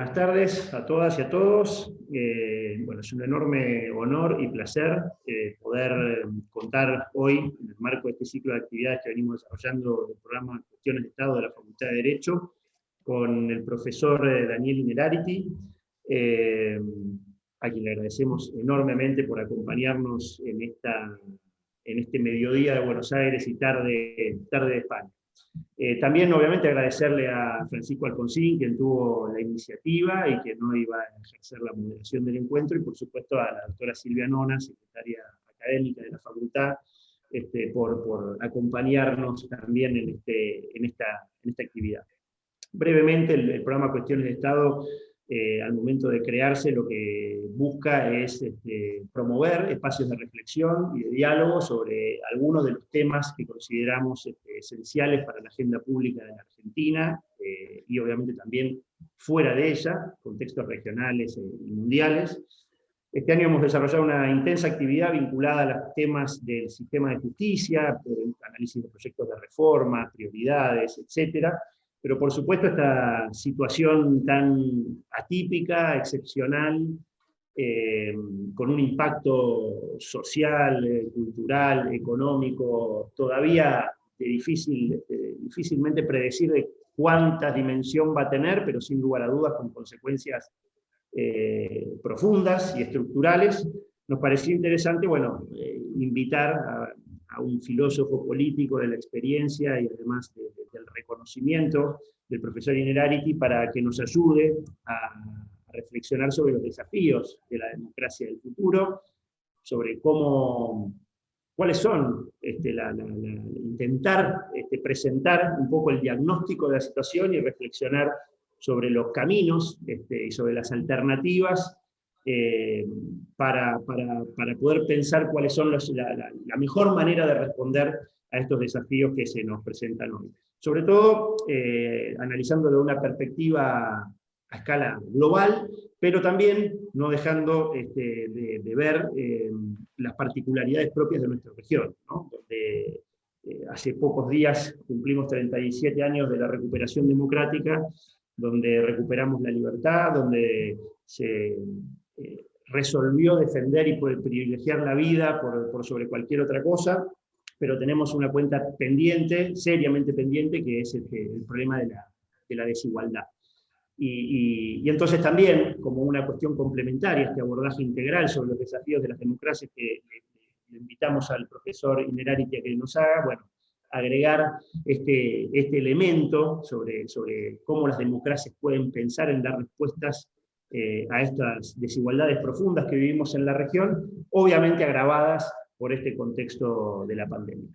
Buenas tardes a todas y a todos. Bueno, es un enorme honor y placer poder contar hoy, en el marco de este ciclo de actividades que venimos desarrollando del programa de Cuestiones de Estado de la Facultad de Derecho, con el profesor Daniel Innerarity, a quien le agradecemos enormemente por acompañarnos en este mediodía de Buenos Aires y tarde de España. También, obviamente, agradecerle a Francisco Alfonsín, quien tuvo la iniciativa y que no iba a ejercer la moderación del encuentro, y por supuesto a la doctora Silvia Nona, secretaria académica de la facultad, por acompañarnos también en esta actividad. Brevemente, el programa Cuestiones de Estado, al momento de crearse, lo que busca es promover espacios de reflexión y de diálogo sobre algunos de los temas que consideramos esenciales para la agenda pública de la Argentina, y obviamente también fuera de ella, contextos regionales y mundiales. Este año hemos desarrollado una intensa actividad vinculada a los temas del sistema de justicia, análisis de proyectos de reforma, prioridades, etcétera. Pero por supuesto esta situación tan atípica, excepcional, con un impacto social, cultural, económico, todavía difícilmente predecir de cuánta dimensión va a tener, pero sin lugar a dudas con consecuencias profundas y estructurales, nos pareció interesante, bueno, invitar a un filósofo político de la experiencia y además del reconocimiento del profesor Innerarity para que nos ayude a reflexionar sobre los desafíos de la democracia del futuro, sobre cuáles son, intentar presentar un poco el diagnóstico de la situación y reflexionar sobre los caminos y sobre las alternativas para poder pensar cuáles son la mejor manera de responder a estos desafíos que se nos presentan hoy. Sobre todo, analizándolo de una perspectiva a escala global, pero también no dejando de ver las particularidades propias de nuestra región, ¿no? Donde hace pocos días cumplimos 37 años de la recuperación democrática, donde recuperamos la libertad, donde se resolvió defender y privilegiar la vida por sobre cualquier otra cosa, pero tenemos una cuenta pendiente, seriamente pendiente, que es el problema de la desigualdad. Y entonces también, como una cuestión complementaria, este abordaje integral sobre los desafíos de las democracias que le invitamos al profesor Innerarity a que nos haga, bueno, agregar este elemento sobre cómo las democracias pueden pensar en dar respuestas a estas desigualdades profundas que vivimos en la región, obviamente agravadas por este contexto de la pandemia.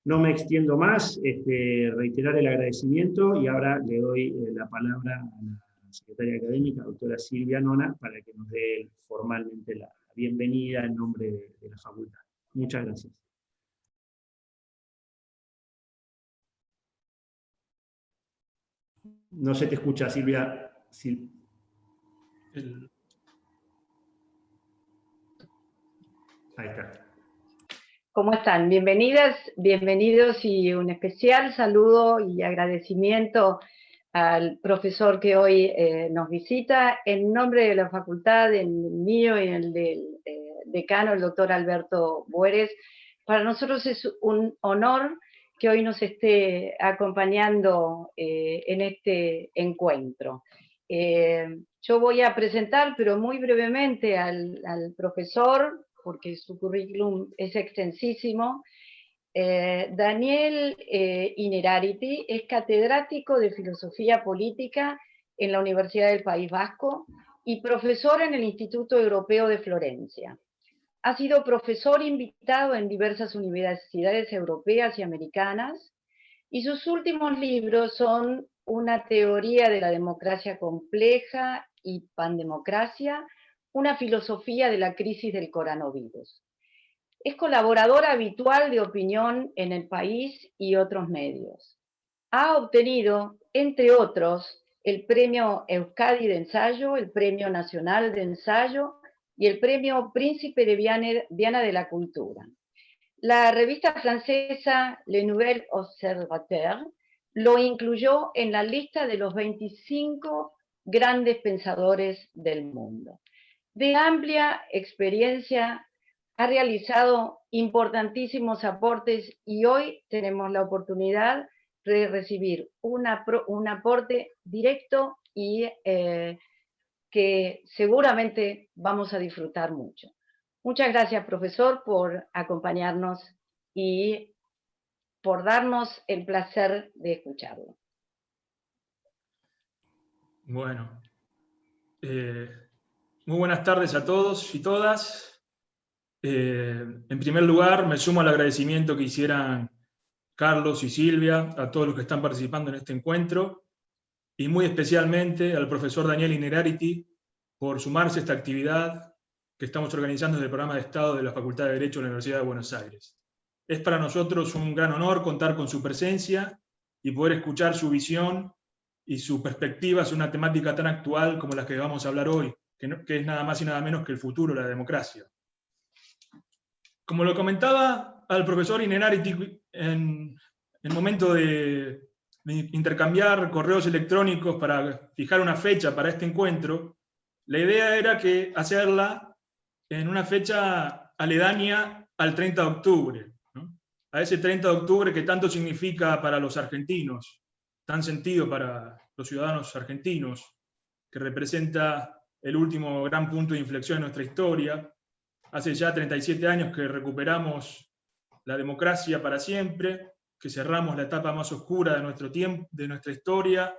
No me extiendo más, reiterar el agradecimiento, y ahora le doy la palabra a la secretaria académica, doctora Silvia Nona, para que nos dé formalmente la bienvenida en nombre de la facultad. Muchas gracias. No se te escucha, Silvia. Ahí está. ¿Cómo están? Bienvenidas, bienvenidos, y un especial saludo y agradecimiento al profesor que hoy nos visita. En nombre de la facultad, en el mío y en el del decano, el doctor Alberto Boeres, para nosotros es un honor que hoy nos esté acompañando en este encuentro. Yo voy a presentar, pero muy brevemente, al profesor, porque su currículum es extensísimo. Daniel Innerarity es catedrático de Filosofía Política en la Universidad del País Vasco y profesor en el Instituto Europeo de Florencia. Ha sido profesor invitado en diversas universidades europeas y americanas, y sus últimos libros son Una teoría de la democracia compleja y Pandemocracia, una filosofía de la crisis del coronavirus. Es colaborador habitual de opinión en El País y otros medios. Ha obtenido, entre otros, el Premio Euskadi de Ensayo, el Premio Nacional de Ensayo y el Premio Príncipe de Viana de la Cultura. La revista francesa Le Nouvel Observateur lo incluyó en la lista de los 25 grandes pensadores del mundo. De amplia experiencia, ha realizado importantísimos aportes y hoy tenemos la oportunidad de recibir un aporte directo y que seguramente vamos a disfrutar mucho. Muchas gracias, profesor, por acompañarnos y por darnos el placer de escucharlo. Bueno, muy buenas tardes a todos y todas. En primer lugar, me sumo al agradecimiento que hicieran Carlos y Silvia, a todos los que están participando en este encuentro, y muy especialmente al profesor Daniel Innerarity por sumarse a esta actividad que estamos organizando desde el programa de Estado de la Facultad de Derecho de la Universidad de Buenos Aires. Es para nosotros un gran honor contar con su presencia y poder escuchar su visión y su perspectiva sobre una temática tan actual como la que vamos a hablar hoy, que es nada más y nada menos que el futuro de la democracia. Como lo comentaba al profesor Innerarity en el momento de intercambiar correos electrónicos para fijar una fecha para este encuentro, la idea era que hacerla en una fecha aledaña al 30 de octubre, ¿no? A ese 30 de octubre que tanto significa para los argentinos, tan sentido para los ciudadanos argentinos, que representa el último gran punto de inflexión en nuestra historia. Hace ya 37 años que recuperamos la democracia para siempre, que cerramos la etapa más oscura de nuestro tiempo, de nuestra historia,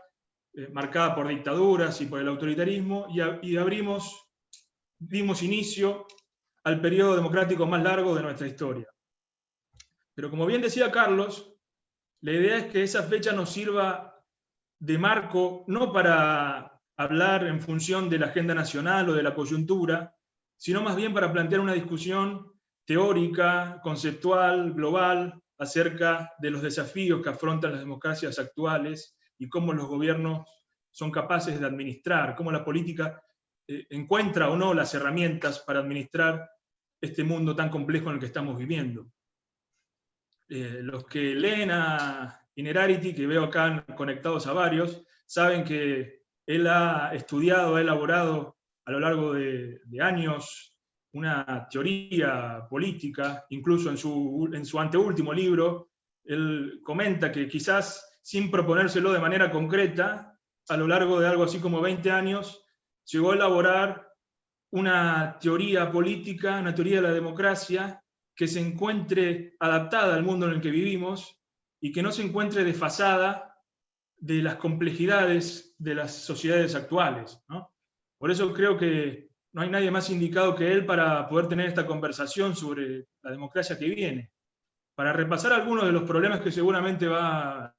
marcada por dictaduras y por el autoritarismo, y dimos inicio al periodo democrático más largo de nuestra historia. Pero como bien decía Carlos, la idea es que esa fecha nos sirva de marco, no para hablar en función de la agenda nacional o de la coyuntura, sino más bien para plantear una discusión teórica, conceptual, global, acerca de los desafíos que afrontan las democracias actuales y cómo los gobiernos son capaces de administrar, cómo la política encuentra o no las herramientas para administrar este mundo tan complejo en el que estamos viviendo. Los que leen a Innerarity, que veo acá conectados a varios, saben que él ha estudiado, ha elaborado a lo largo de años una teoría política, incluso en su anteúltimo libro, él comenta que quizás sin proponérselo de manera concreta, a lo largo de algo así como 20 años, llegó a elaborar una teoría política, una teoría de la democracia, que se encuentre adaptada al mundo en el que vivimos y que no se encuentre desfasada de las complejidades de las sociedades actuales, ¿no? Por eso creo que no hay nadie más indicado que él para poder tener esta conversación sobre la democracia que viene. Para repasar algunos de los problemas que seguramente va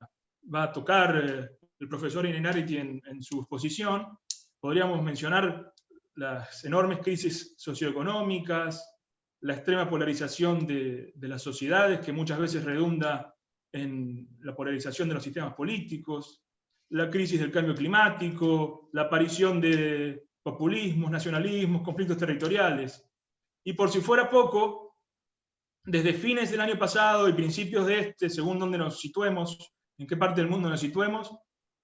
a tocar el profesor Innerarity en su exposición, podríamos mencionar las enormes crisis socioeconómicas, la extrema polarización de las sociedades, que muchas veces redunda en la polarización de los sistemas políticos, la crisis del cambio climático, la aparición de populismos, nacionalismos, conflictos territoriales. Y por si fuera poco, desde fines del año pasado y principios de este, según donde nos situemos, en qué parte del mundo nos situemos,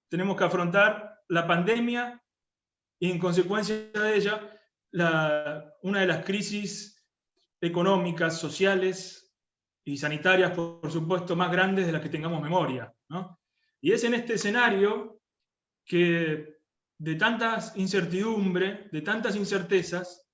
tenemos que afrontar la pandemia y en consecuencia de ella una de las crisis económicas, sociales y sanitarias, por supuesto, más grandes de las que tengamos memoria, ¿no? Y es en este escenario que de tantas incertidumbres, de tantas incertezas,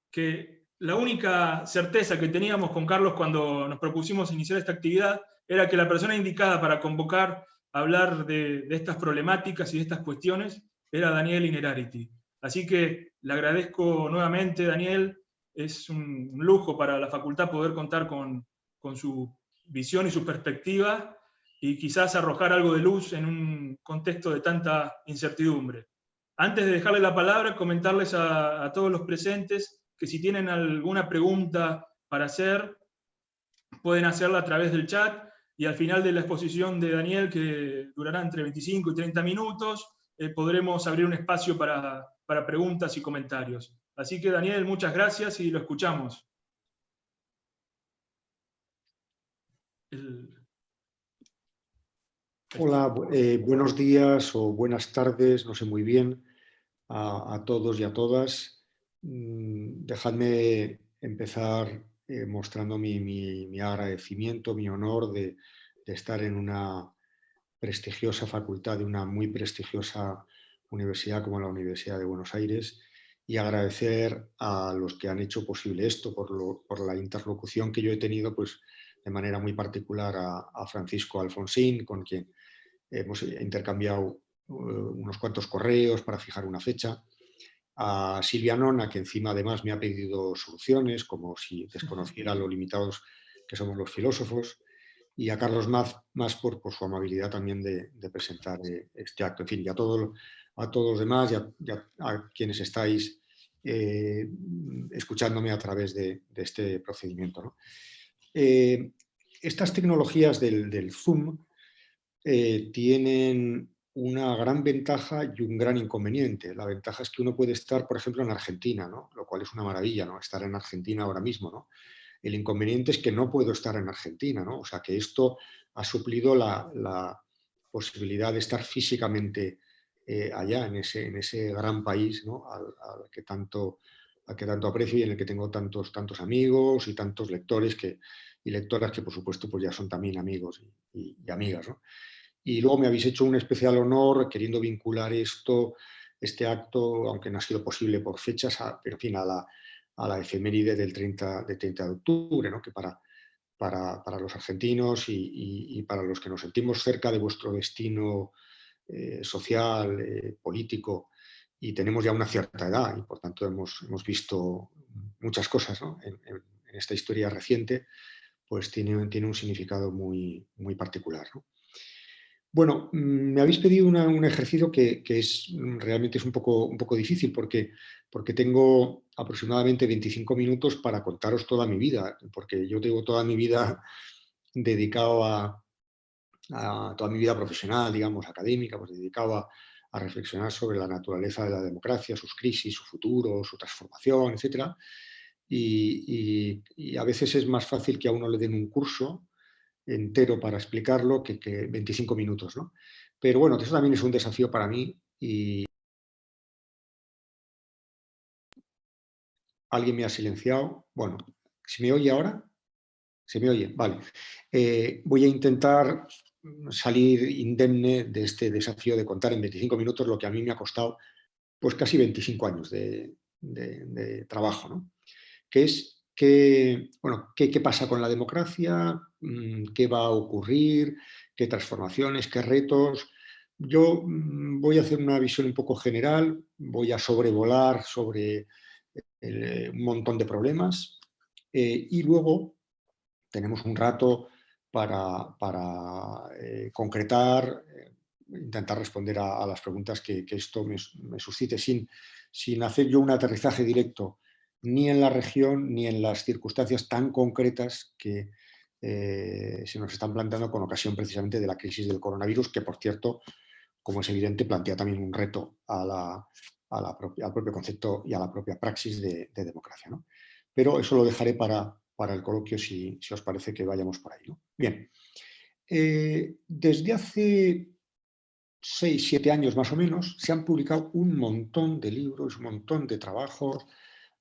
que la única certeza que teníamos con Carlos cuando nos propusimos iniciar esta actividad era que la persona indicada para convocar a hablar de estas problemáticas y de estas cuestiones era Daniel Innerarity. Así que le agradezco nuevamente, Daniel. Es un lujo para la facultad poder contar con su visión y su perspectiva y quizás arrojar algo de luz en un contexto de tanta incertidumbre. Antes de dejarle la palabra, comentarles a todos los presentes que si tienen alguna pregunta para hacer, pueden hacerla a través del chat y al final de la exposición de Daniel, que durará entre 25 y 30 minutos, podremos abrir un espacio para preguntas y comentarios. Así que Daniel, muchas gracias y lo escuchamos. Hola, buenos días o buenas tardes, no sé muy bien. a todos y a todas. Dejadme empezar mostrando mi agradecimiento, mi honor de estar en una prestigiosa facultad de una muy prestigiosa universidad como la Universidad de Buenos Aires, y agradecer a los que han hecho posible esto por la interlocución que yo he tenido, pues, de manera muy particular a Francisco Alfonsín, con quien hemos intercambiado unos cuantos correos para fijar una fecha, a Silvia Nona, que encima además me ha pedido soluciones, como si desconociera lo limitados que somos los filósofos, y a Carlos Mas por su amabilidad también de presentar este acto. En fin, y a todos los demás y a quienes estáis escuchándome a través de este procedimiento, ¿no? Estas tecnologías del Zoom tienen una gran ventaja y un gran inconveniente. La ventaja es que uno puede estar, por ejemplo, en Argentina, ¿no? Lo cual es una maravilla, ¿no? Estar en Argentina ahora mismo, ¿no? El inconveniente es que no puedo estar en Argentina, ¿no? O sea, que esto ha suplido la posibilidad de estar físicamente allá, en ese gran país, ¿no? al que tanto aprecio y en el que tengo tantos amigos y tantos lectores y lectoras que, por supuesto, pues ya son también amigos y amigas, ¿no? Y luego me habéis hecho un especial honor queriendo vincular este acto, aunque no ha sido posible por fechas, pero en fin, a la efeméride del 30 de octubre, ¿no? Que para los argentinos y para los que nos sentimos cerca de vuestro destino social, político, y tenemos ya una cierta edad y por tanto hemos visto muchas cosas, ¿no? en esta historia reciente, pues tiene un significado muy, muy particular, ¿no? Bueno, me habéis pedido un ejercicio que realmente es un poco difícil porque tengo aproximadamente 25 minutos para contaros toda mi vida, porque yo tengo toda mi vida dedicado a toda mi vida profesional, digamos, académica, pues dedicado a reflexionar sobre la naturaleza de la democracia, sus crisis, su futuro, su transformación, etc. Y a veces es más fácil que a uno le den un curso entero para explicarlo que 25 minutos, ¿no? Pero bueno, eso también es un desafío para mí y alguien me ha silenciado. Bueno, ¿se me oye ahora? ¿Se me oye? Vale. Voy a intentar salir indemne de este desafío de contar en 25 minutos lo que a mí me ha costado pues casi 25 años de trabajo, ¿no? Que es qué pasa con la democracia, qué va a ocurrir, qué transformaciones, qué retos. Yo voy a hacer una visión un poco general, voy a sobrevolar sobre un montón de problemas y luego tenemos un rato para concretar, intentar responder a las preguntas que esto me suscite sin hacer yo un aterrizaje directo ni en la región ni en las circunstancias tan concretas que se nos están planteando con ocasión precisamente de la crisis del coronavirus, que por cierto, como es evidente, plantea también un reto al propio concepto y a la propia praxis de democracia, ¿no? Pero eso lo dejaré para el coloquio si os parece que vayamos por ahí, ¿no? Bien, desde hace 6, 7 años más o menos se han publicado un montón de libros, un montón de trabajos,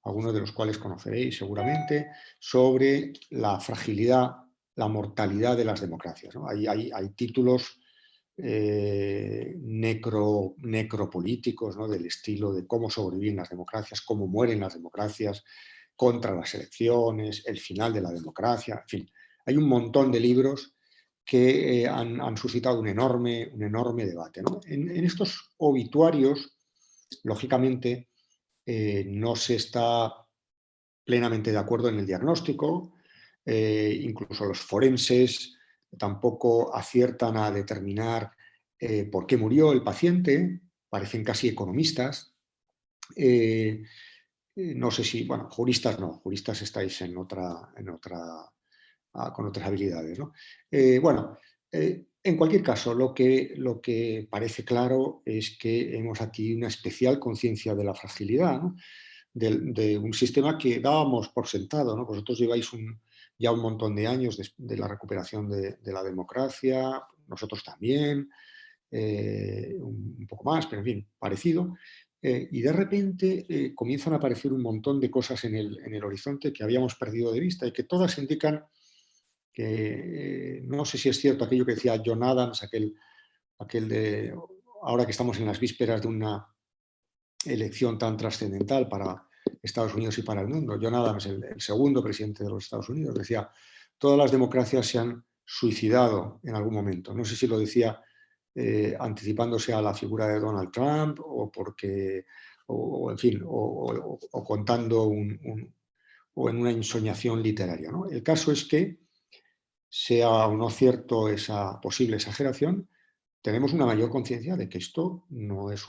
algunos de los cuales conoceréis seguramente, sobre la fragilidad, la mortalidad de las democracias, ¿no? Hay títulos necropolíticos, ¿no? Del estilo de cómo sobreviven las democracias, cómo mueren las democracias, contra las elecciones, el final de la democracia, en fin. Hay un montón de libros que han suscitado un enorme debate, ¿no? En estos obituarios, lógicamente, no se está plenamente de acuerdo en el diagnóstico, incluso los forenses tampoco aciertan a determinar por qué murió el paciente, parecen casi economistas. No sé si, bueno, juristas no, juristas estáis con otras habilidades, ¿no? En cualquier caso, lo que parece claro es que hemos aquí una especial conciencia de la fragilidad, ¿no? de un sistema que dábamos por sentado, ¿no? Vosotros lleváis ya un montón de años de la recuperación de la democracia, nosotros también, un poco más, pero en fin, parecido. Y de repente comienzan a aparecer un montón de cosas en el horizonte que habíamos perdido de vista y que todas indican que, no sé si es cierto aquello que decía John Adams, aquel de, ahora que estamos en las vísperas de una elección tan trascendental para Estados Unidos y para el mundo. John Adams, el segundo presidente de los Estados Unidos, decía, todas las democracias se han suicidado en algún momento. No sé si lo decía anticipándose a la figura de Donald Trump o porque, o en fin, o contando o en una ensoñación literaria, ¿no? El caso es que, sea o no cierto esa posible exageración, tenemos una mayor conciencia de que esto no es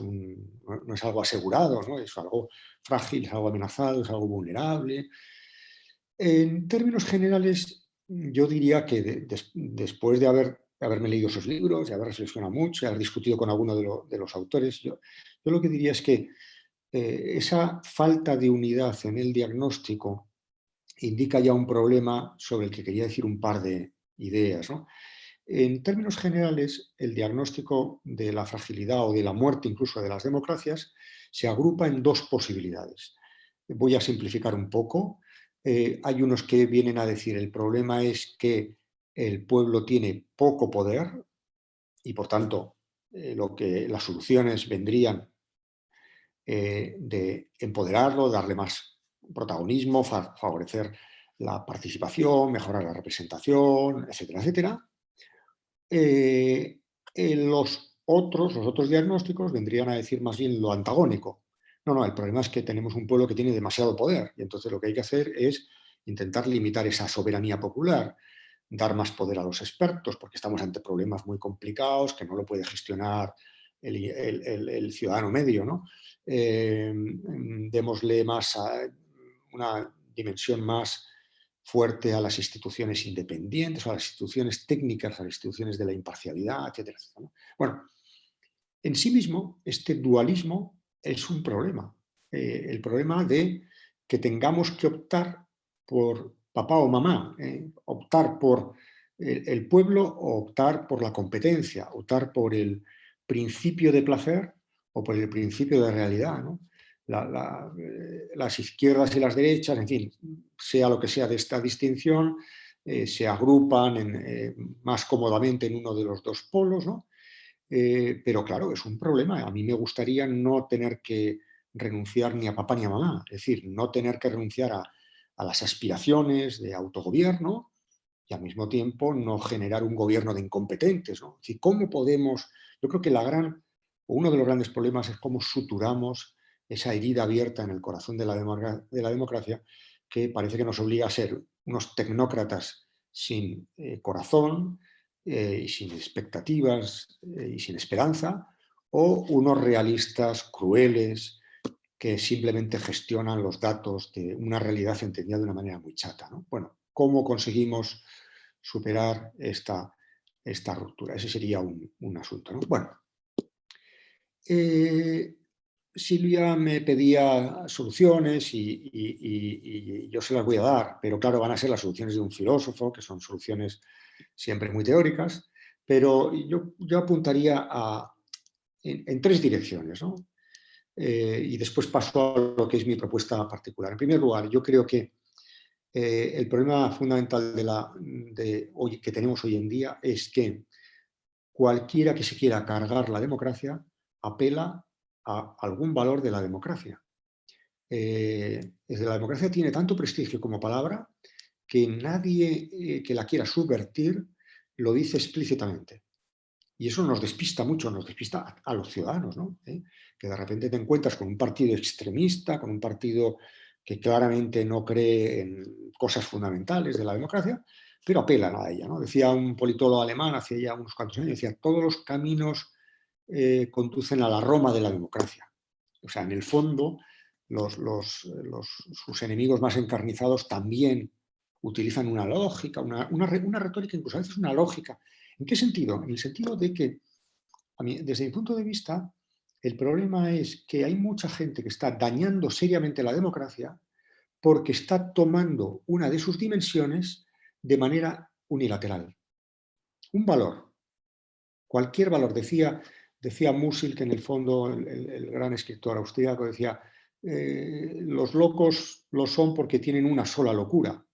algo asegurado, ¿no? Es algo frágil, es algo amenazado, es algo vulnerable. En términos generales, yo diría que después de haberme leído esos libros, de haber reflexionado mucho, de haber discutido con alguno de los autores, yo lo que diría es que esa falta de unidad en el diagnóstico indica ya un problema sobre el que quería decir un par de ideas, ¿no? En términos generales, el diagnóstico de la fragilidad o de la muerte incluso de las democracias se agrupa en dos posibilidades. Voy a simplificar un poco. Hay unos que vienen a decir el problema es que el pueblo tiene poco poder y por tanto las soluciones vendrían de empoderarlo, darle más protagonismo, favorecer la participación, mejorar la representación, etcétera, etcétera. Los otros diagnósticos vendrían a decir más bien lo antagónico. No, el problema es que tenemos un pueblo que tiene demasiado poder y entonces lo que hay que hacer es intentar limitar esa soberanía popular, dar más poder a los expertos, porque estamos ante problemas muy complicados que no lo puede gestionar el ciudadano medio, ¿no? Démosle una dimensión más fuerte a las instituciones independientes, a las instituciones técnicas, a las instituciones de la imparcialidad, etcétera, etcétera, ¿no? Bueno, en sí mismo, este dualismo es un problema. El problema de que tengamos que optar por papá o mamá, optar por el pueblo o optar por la competencia, optar por el principio de placer o por el principio de realidad, ¿no? Las izquierdas y las derechas, en fin, sea lo que sea de esta distinción, se agrupan más cómodamente en uno de los dos polos, ¿no? Pero claro, es un problema. A mí me gustaría no tener que renunciar ni a papá ni a mamá, es decir, no tener que renunciar a las aspiraciones de autogobierno y al mismo tiempo no generar un gobierno de incompetentes, ¿no? Es decir, ¿cómo podemos? Yo creo que uno de los grandes problemas es cómo suturamos esa herida abierta en el corazón de la democracia que parece que nos obliga a ser unos tecnócratas sin corazón, y sin expectativas y sin esperanza, o unos realistas crueles que simplemente gestionan los datos de una realidad entendida de una manera muy chata, ¿no? Bueno, ¿cómo conseguimos superar esta ruptura? Ese sería un asunto, ¿no? Bueno, Silvia me pedía soluciones y yo se las voy a dar, pero claro, van a ser las soluciones de un filósofo, que son soluciones siempre muy teóricas, pero yo apuntaría en tres direcciones, ¿no? Y después paso a lo que es mi propuesta particular. En primer lugar, yo creo que el problema fundamental que tenemos hoy en día es que cualquiera que se quiera cargar la democracia apela a algún valor de la democracia. La democracia tiene tanto prestigio como palabra que nadie que la quiera subvertir lo dice explícitamente. Y eso nos despista mucho, nos despista a los ciudadanos, ¿no? Que de repente te encuentras con un partido extremista, con un partido que claramente no cree en cosas fundamentales de la democracia, pero apelan a ella, ¿no? Decía un politólogo alemán hace ya unos cuantos años, decía, todos los caminos conducen a la Roma de la democracia. O sea, en el fondo, sus enemigos más encarnizados también utilizan una lógica, una retórica, incluso a veces una lógica. ¿En qué sentido? En el sentido de que, desde mi punto de vista, el problema es que hay mucha gente que está dañando seriamente la democracia porque está tomando una de sus dimensiones de manera unilateral. Un valor, cualquier valor, decía decía Musil, que en el fondo, el gran escritor austríaco, decía, los locos lo son porque tienen una sola locura.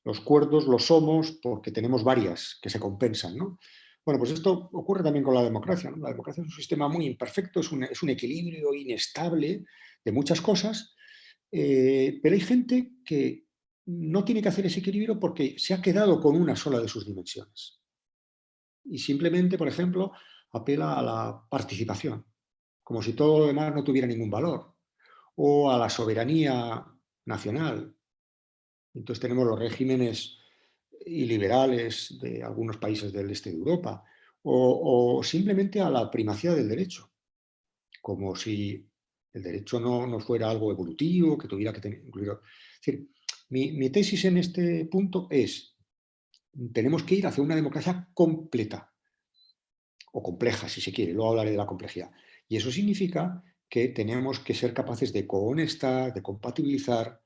Los cuerdos lo somos porque tenemos varias que se compensan, ¿no? Bueno, pues esto ocurre también con la democracia, ¿no? La democracia es un sistema muy imperfecto, es un equilibrio inestable de muchas cosas, pero hay gente que no tiene que hacer ese equilibrio porque se ha quedado con una sola de sus dimensiones. Y simplemente, por ejemplo, apela a la participación, como si todo lo demás no tuviera ningún valor, o a la soberanía nacional. Entonces tenemos los regímenes iliberales de algunos países del este de Europa, o simplemente a la primacía del derecho, como si el derecho no fuera algo evolutivo, que tuviera que tener incluido. Es decir, mi tesis en este punto es, tenemos que ir hacia una democracia completa, o compleja, si se quiere, luego hablaré de la complejidad. Y eso significa que tenemos que ser capaces de conectar, de compatibilizar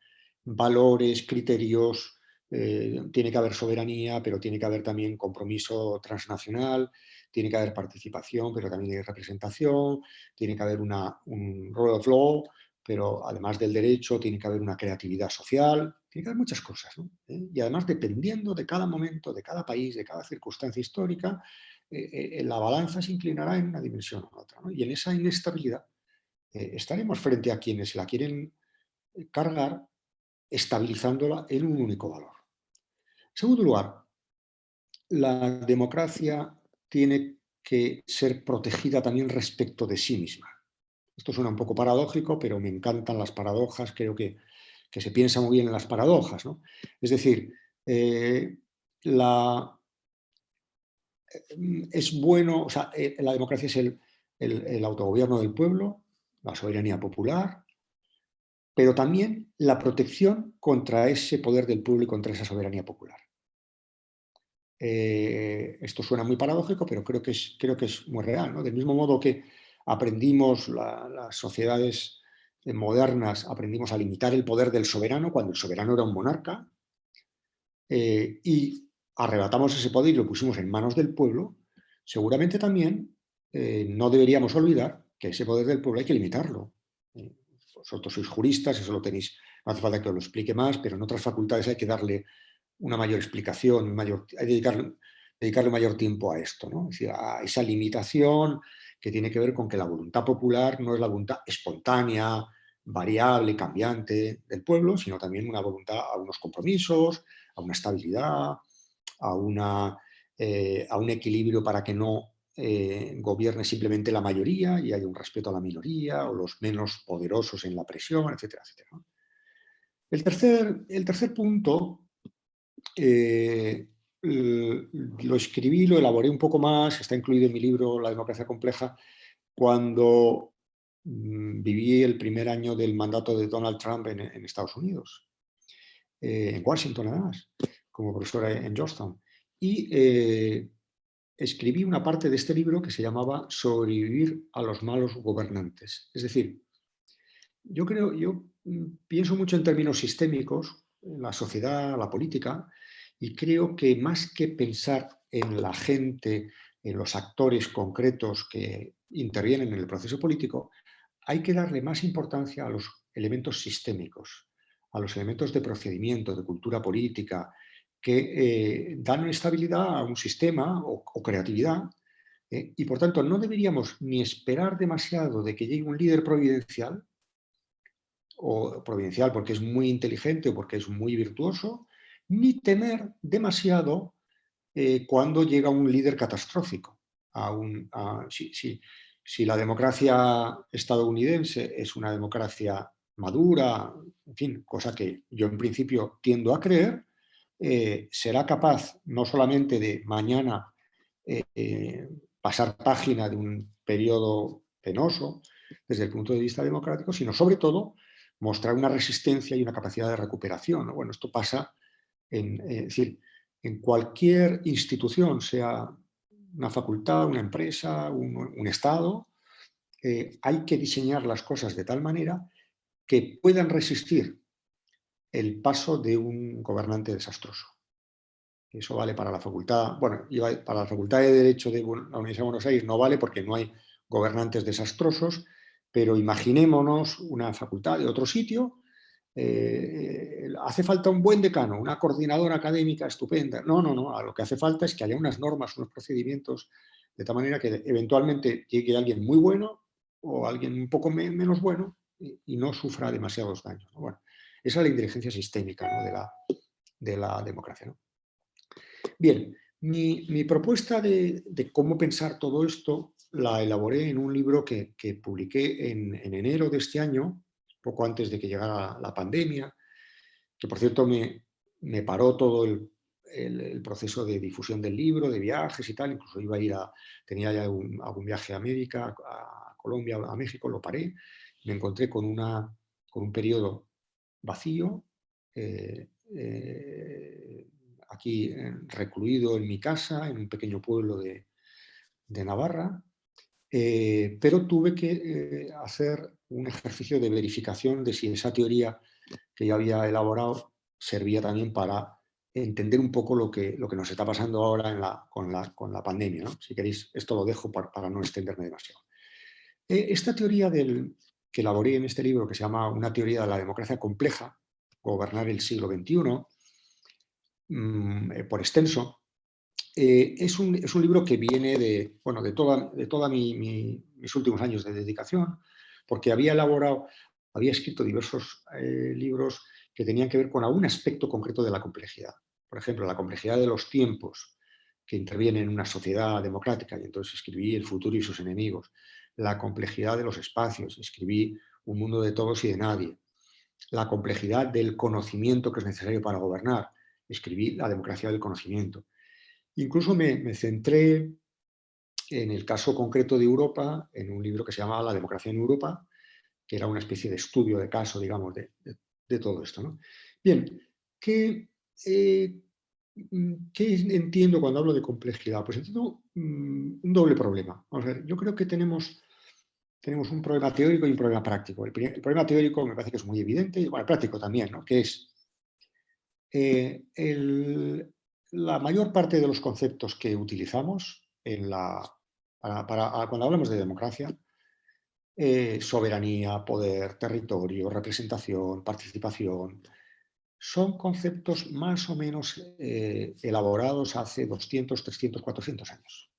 valores, criterios, tiene que haber soberanía, pero tiene que haber también compromiso transnacional, tiene que haber participación, pero también hay representación, tiene que haber un rule of law, pero además del derecho tiene que haber una creatividad social, tiene que haber muchas cosas, ¿no? Y además, dependiendo de cada momento, de cada país, de cada circunstancia histórica, la balanza se inclinará en una dimensión u otra, ¿no? Y en esa inestabilidad estaremos frente a quienes la quieren cargar, estabilizándola en un único valor. En segundo lugar, la democracia tiene que ser protegida también respecto de sí misma. Esto suena un poco paradójico, pero me encantan las paradojas, creo que se piensa muy bien en las paradojas, ¿no? Es decir, es bueno, o sea, la democracia es el autogobierno del pueblo, la soberanía popular, pero también la protección contra ese poder del pueblo y contra esa soberanía popular. Esto suena muy paradójico, pero creo que es muy real, ¿no? Del mismo modo que aprendimos, las sociedades modernas, aprendimos a limitar el poder del soberano cuando el soberano era un monarca, y arrebatamos ese poder y lo pusimos en manos del pueblo, seguramente también no deberíamos olvidar que ese poder del pueblo hay que limitarlo. Vosotros sois juristas, eso lo tenéis, no hace falta que os lo explique más, pero en otras facultades hay que darle una mayor explicación, hay que dedicarle mayor tiempo a esto, ¿no? Es decir, a esa limitación que tiene que ver con que la voluntad popular no es la voluntad espontánea, variable, cambiante del pueblo, sino también una voluntad a unos compromisos, a una estabilidad, a un equilibrio para que no gobierne simplemente la mayoría y haya un respeto a la minoría o los menos poderosos en la presión, etcétera, etcétera, ¿no? El tercer punto lo escribí, lo elaboré un poco más, está incluido en mi libro La democracia compleja, cuando viví el primer año del mandato de Donald Trump en Estados Unidos, en Washington además, como profesor en Georgetown. Y escribí una parte de este libro que se llamaba Sobrevivir a los malos gobernantes. Es decir, yo pienso mucho en términos sistémicos, en la sociedad, la política, y creo que más que pensar en la gente, en los actores concretos que intervienen en el proceso político, hay que darle más importancia a los elementos sistémicos, a los elementos de procedimiento, de cultura política, que dan estabilidad a un sistema o creatividad, y por tanto no deberíamos ni esperar demasiado de que llegue un líder providencial, o providencial porque es muy inteligente o porque es muy virtuoso, ni temer demasiado cuando llega un líder catastrófico. Si la democracia estadounidense es una democracia madura, en fin, cosa que yo en principio tiendo a creer, será capaz no solamente de mañana pasar página de un periodo penoso desde el punto de vista democrático, sino sobre todo mostrar una resistencia y una capacidad de recuperación, ¿no? Bueno, esto pasa es decir, en cualquier institución, sea una facultad, una empresa, un Estado, hay que diseñar las cosas de tal manera que puedan resistir el paso de un gobernante desastroso. Eso vale para la facultad, bueno, para la Facultad de Derecho de la Universidad de Buenos Aires no vale porque no hay gobernantes desastrosos, pero imaginémonos una facultad de otro sitio. Hace falta un buen decano, una coordinadora académica estupenda. No, lo que hace falta es que haya unas normas, unos procedimientos, de tal manera que eventualmente llegue alguien muy bueno o alguien un poco menos bueno y no sufra demasiados daños, ¿no? Bueno, esa es la inteligencia sistémica, ¿no?, de la democracia, ¿no? Bien, mi propuesta de cómo pensar todo esto la elaboré en un libro que publiqué en enero de este año, poco antes de que llegara la pandemia, que por cierto me paró todo el proceso de difusión del libro, de viajes y tal. Incluso tenía ya algún viaje a América, a Colombia, a México, lo paré. Me encontré con un periodo vacío, aquí recluido en mi casa, en un pequeño pueblo de Navarra, pero tuve que hacer un ejercicio de verificación de si esa teoría que yo había elaborado servía también para entender un poco lo que nos está pasando ahora con la pandemia, ¿no? Si queréis, esto lo dejo para no extenderme demasiado. Esta teoría que elaboré en este libro, que se llama Una teoría de la democracia compleja, gobernar el siglo XXI, por extenso, es un libro que viene de toda mis últimos años de dedicación, porque había escrito diversos libros que tenían que ver con algún aspecto concreto de la complejidad. Por ejemplo, la complejidad de los tiempos que intervienen en una sociedad democrática, y entonces escribí El futuro y sus enemigos. La complejidad de los espacios, escribí Un mundo de todos y de nadie. La complejidad del conocimiento que es necesario para gobernar, escribí La democracia del conocimiento. Incluso me centré en el caso concreto de Europa, en un libro que se llamaba La democracia en Europa, que era una especie de estudio de caso, digamos, de todo esto, ¿no? Bien, ¿qué entiendo cuando hablo de complejidad? Pues entiendo un doble problema. Vamos a ver, yo creo que tenemos un problema teórico y un problema práctico. El problema teórico me parece que es muy evidente, y bueno, el práctico también, ¿no? Que es la mayor parte de los conceptos que utilizamos cuando hablamos de democracia, soberanía, poder, territorio, representación, participación, son conceptos más o menos elaborados hace 200, 300, 400 años,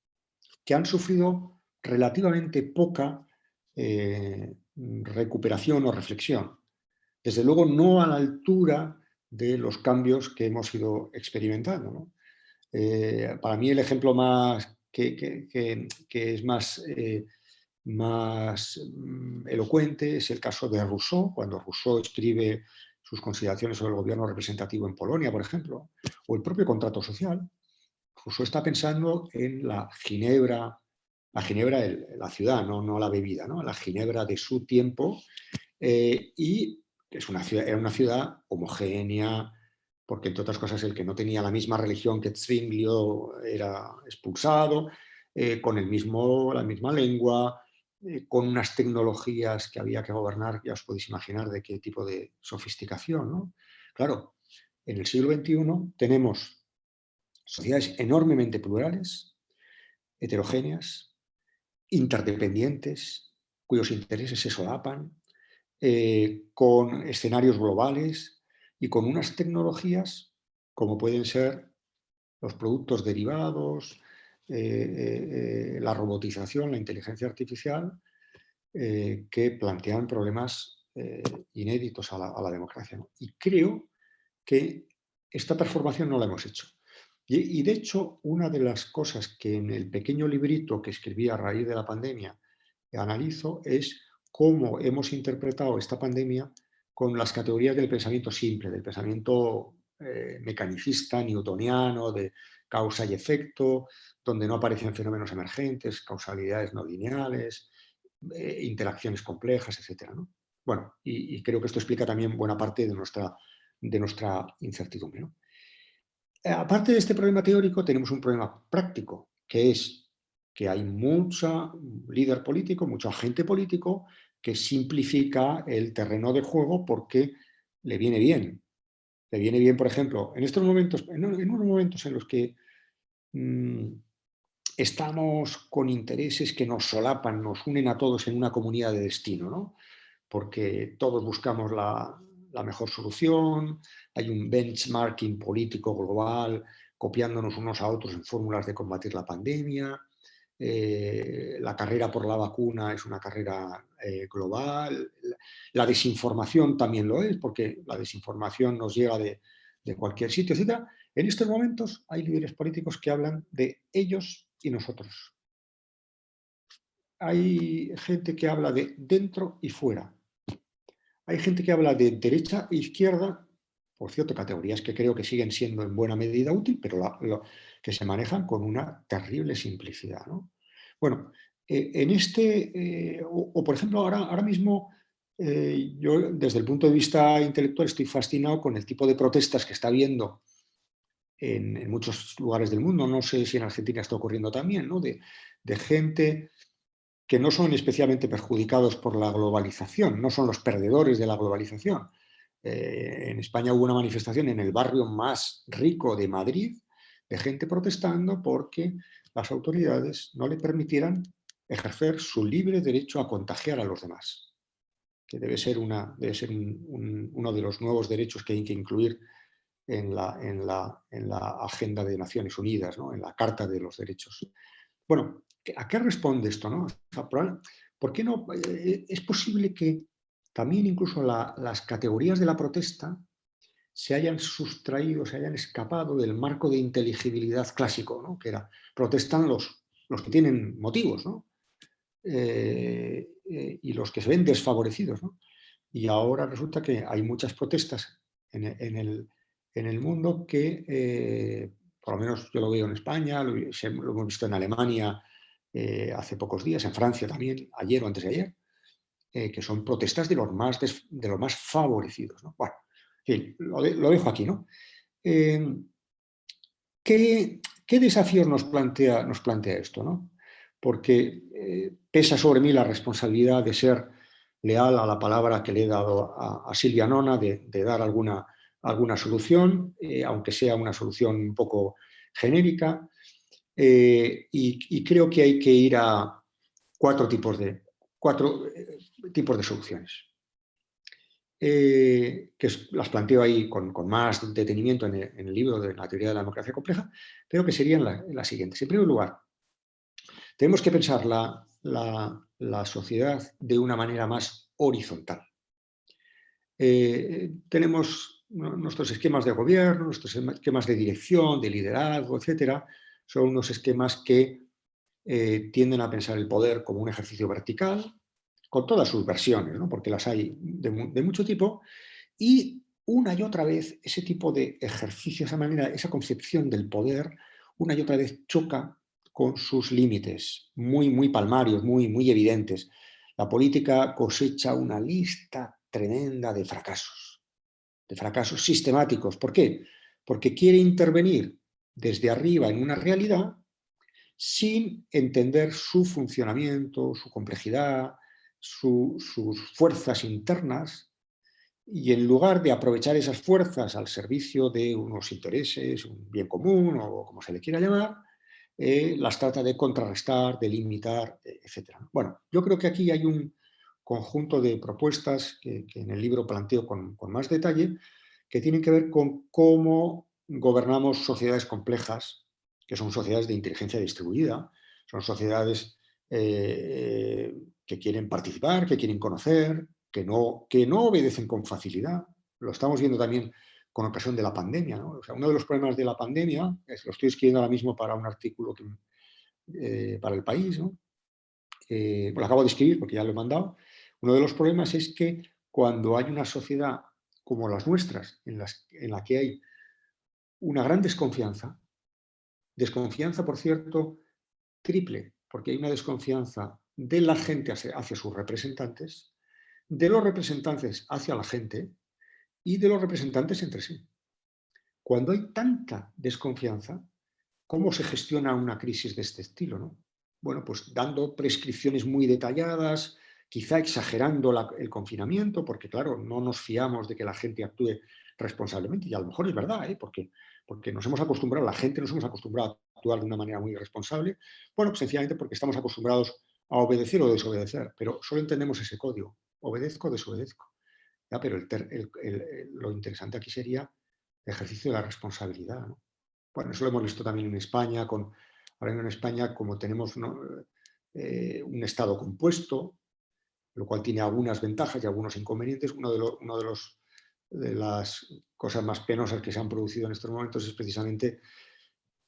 que han sufrido relativamente poca recuperación o reflexión. Desde luego no a la altura de los cambios que hemos ido experimentando, ¿no? Para mí el ejemplo más que es más elocuente es el caso de Rousseau, cuando Rousseau escribe sus consideraciones sobre el gobierno representativo en Polonia, por ejemplo, o el propio contrato social. Rousseau está pensando en la Ginebra, la ciudad, no la bebida, ¿no? La Ginebra de su tiempo, y era una ciudad homogénea, porque entre otras cosas el que no tenía la misma religión que Zwinglio era expulsado, con la misma lengua, con unas tecnologías que había que gobernar, ya os podéis imaginar de qué tipo de sofisticación, ¿no? Claro, en el siglo XXI tenemos sociedades enormemente plurales, heterogéneas, interdependientes, cuyos intereses se solapan, con escenarios globales y con unas tecnologías como pueden ser los productos derivados, la robotización, la inteligencia artificial, que plantean problemas inéditos a la democracia, ¿no? Y creo que esta transformación no la hemos hecho. Y de hecho, una de las cosas que en el pequeño librito que escribí a raíz de la pandemia analizo es cómo hemos interpretado esta pandemia con las categorías del pensamiento simple, del pensamiento mecanicista, newtoniano, de causa y efecto, donde no aparecen fenómenos emergentes, causalidades no lineales, interacciones complejas, etc., ¿no? Bueno, y creo que esto explica también buena parte de nuestra incertidumbre, ¿no? Aparte de este problema teórico, tenemos un problema práctico, que es que hay mucho líder político, mucho agente político que simplifica el terreno de juego porque le viene bien. Le viene bien, por ejemplo, en unos momentos en los que estamos con intereses que nos solapan, nos unen a todos en una comunidad de destino, ¿no? Porque todos buscamos la mejor solución, hay un benchmarking político global, copiándonos unos a otros en fórmulas de combatir la pandemia. La carrera por la vacuna es una carrera global. La desinformación también lo es, porque la desinformación nos llega de cualquier sitio, etc. En estos momentos hay líderes políticos que hablan de ellos y nosotros. Hay gente que habla de dentro y fuera. Hay gente que habla de derecha e izquierda, por cierto, categorías que creo que siguen siendo en buena medida útil, pero que se manejan con una terrible simplicidad, ¿no? Bueno, por ejemplo, ahora mismo, yo desde el punto de vista intelectual estoy fascinado con el tipo de protestas que está habiendo en muchos lugares del mundo. No sé si en Argentina está ocurriendo también, ¿no? De gente que no son especialmente perjudicados por la globalización, no son los perdedores de la globalización. En España hubo una manifestación en el barrio más rico de Madrid de gente protestando porque las autoridades no le permitieran ejercer su libre derecho a contagiar a los demás, que debe ser uno de los nuevos derechos que hay que incluir en la Agenda de Naciones Unidas, ¿no? En la Carta de los Derechos. Bueno, ¿a qué responde esto, no? ¿Por qué no? Es posible que también incluso las categorías de la protesta se hayan sustraído, se hayan escapado del marco de inteligibilidad clásico, ¿no? Que era, protestan los que tienen motivos, ¿no? Y los que se ven desfavorecidos, ¿no? Y ahora resulta que hay muchas protestas en el mundo que, por lo menos yo lo veo en España, lo hemos visto en Alemania hace pocos días, en Francia también, ayer o antes de ayer, que son protestas de los más favorecidos, ¿no? Bueno, en fin, lo dejo aquí, ¿no? ¿Qué desafíos nos plantea esto, ¿no? Porque pesa sobre mí la responsabilidad de ser leal a la palabra que le he dado a Silvia Nona, de dar alguna solución, aunque sea una solución un poco genérica, y creo que hay que ir a cuatro tipos de soluciones. Que las planteo ahí con más detenimiento en el libro de la teoría de la democracia compleja, pero que serían las siguientes. En primer lugar, tenemos que pensar la sociedad de una manera más horizontal. Tenemos nuestros esquemas de gobierno, nuestros esquemas de dirección, de liderazgo, etcétera, son unos esquemas que tienden a pensar el poder como un ejercicio vertical, con todas sus versiones, ¿no? Porque las hay de mucho tipo, y una y otra vez ese tipo de ejercicio, esa concepción del poder, una y otra vez choca con sus límites, muy palmarios, muy evidentes. La política cosecha una lista tremenda de fracasos sistemáticos. ¿Por qué? Porque quiere intervenir desde arriba en una realidad sin entender su funcionamiento, su complejidad, sus fuerzas internas, y en lugar de aprovechar esas fuerzas al servicio de unos intereses, un bien común o como se le quiera llamar, las trata de contrarrestar, de limitar, etc. Bueno, yo creo que aquí hay un conjunto de propuestas que en el libro planteo con más detalle, que tienen que ver con cómo gobernamos sociedades complejas, que son sociedades de inteligencia distribuida, son sociedades que quieren participar, que quieren conocer, que no obedecen con facilidad. Lo estamos viendo también con ocasión de la pandemia, ¿no? O sea, uno de los problemas de la pandemia, lo estoy escribiendo ahora mismo para un artículo para El País, ¿no? Lo acabo de escribir porque ya lo he mandado. Uno de los problemas es que cuando hay una sociedad como las nuestras, en la que hay una gran desconfianza, por cierto, triple, porque hay una desconfianza de la gente hacia sus representantes, de los representantes hacia la gente y de los representantes entre sí. Cuando hay tanta desconfianza, ¿cómo se gestiona una crisis de este estilo, ¿no? Bueno, pues dando prescripciones muy detalladas, quizá exagerando el confinamiento, porque claro, no nos fiamos de que la gente actúe responsablemente, y a lo mejor es verdad, porque nos hemos acostumbrado, la gente nos hemos acostumbrado a actuar de una manera muy irresponsable, bueno, pues sencillamente porque estamos acostumbrados a obedecer o desobedecer, pero solo entendemos ese código, obedezco o desobedezco. ¿Ya? Pero lo interesante aquí sería el ejercicio de la responsabilidad, ¿no? Bueno, eso lo hemos visto también en España, ahora en España como tenemos, ¿no?, un Estado compuesto, lo cual tiene algunas ventajas y algunos inconvenientes. De las cosas más penosas que se han producido en estos momentos es precisamente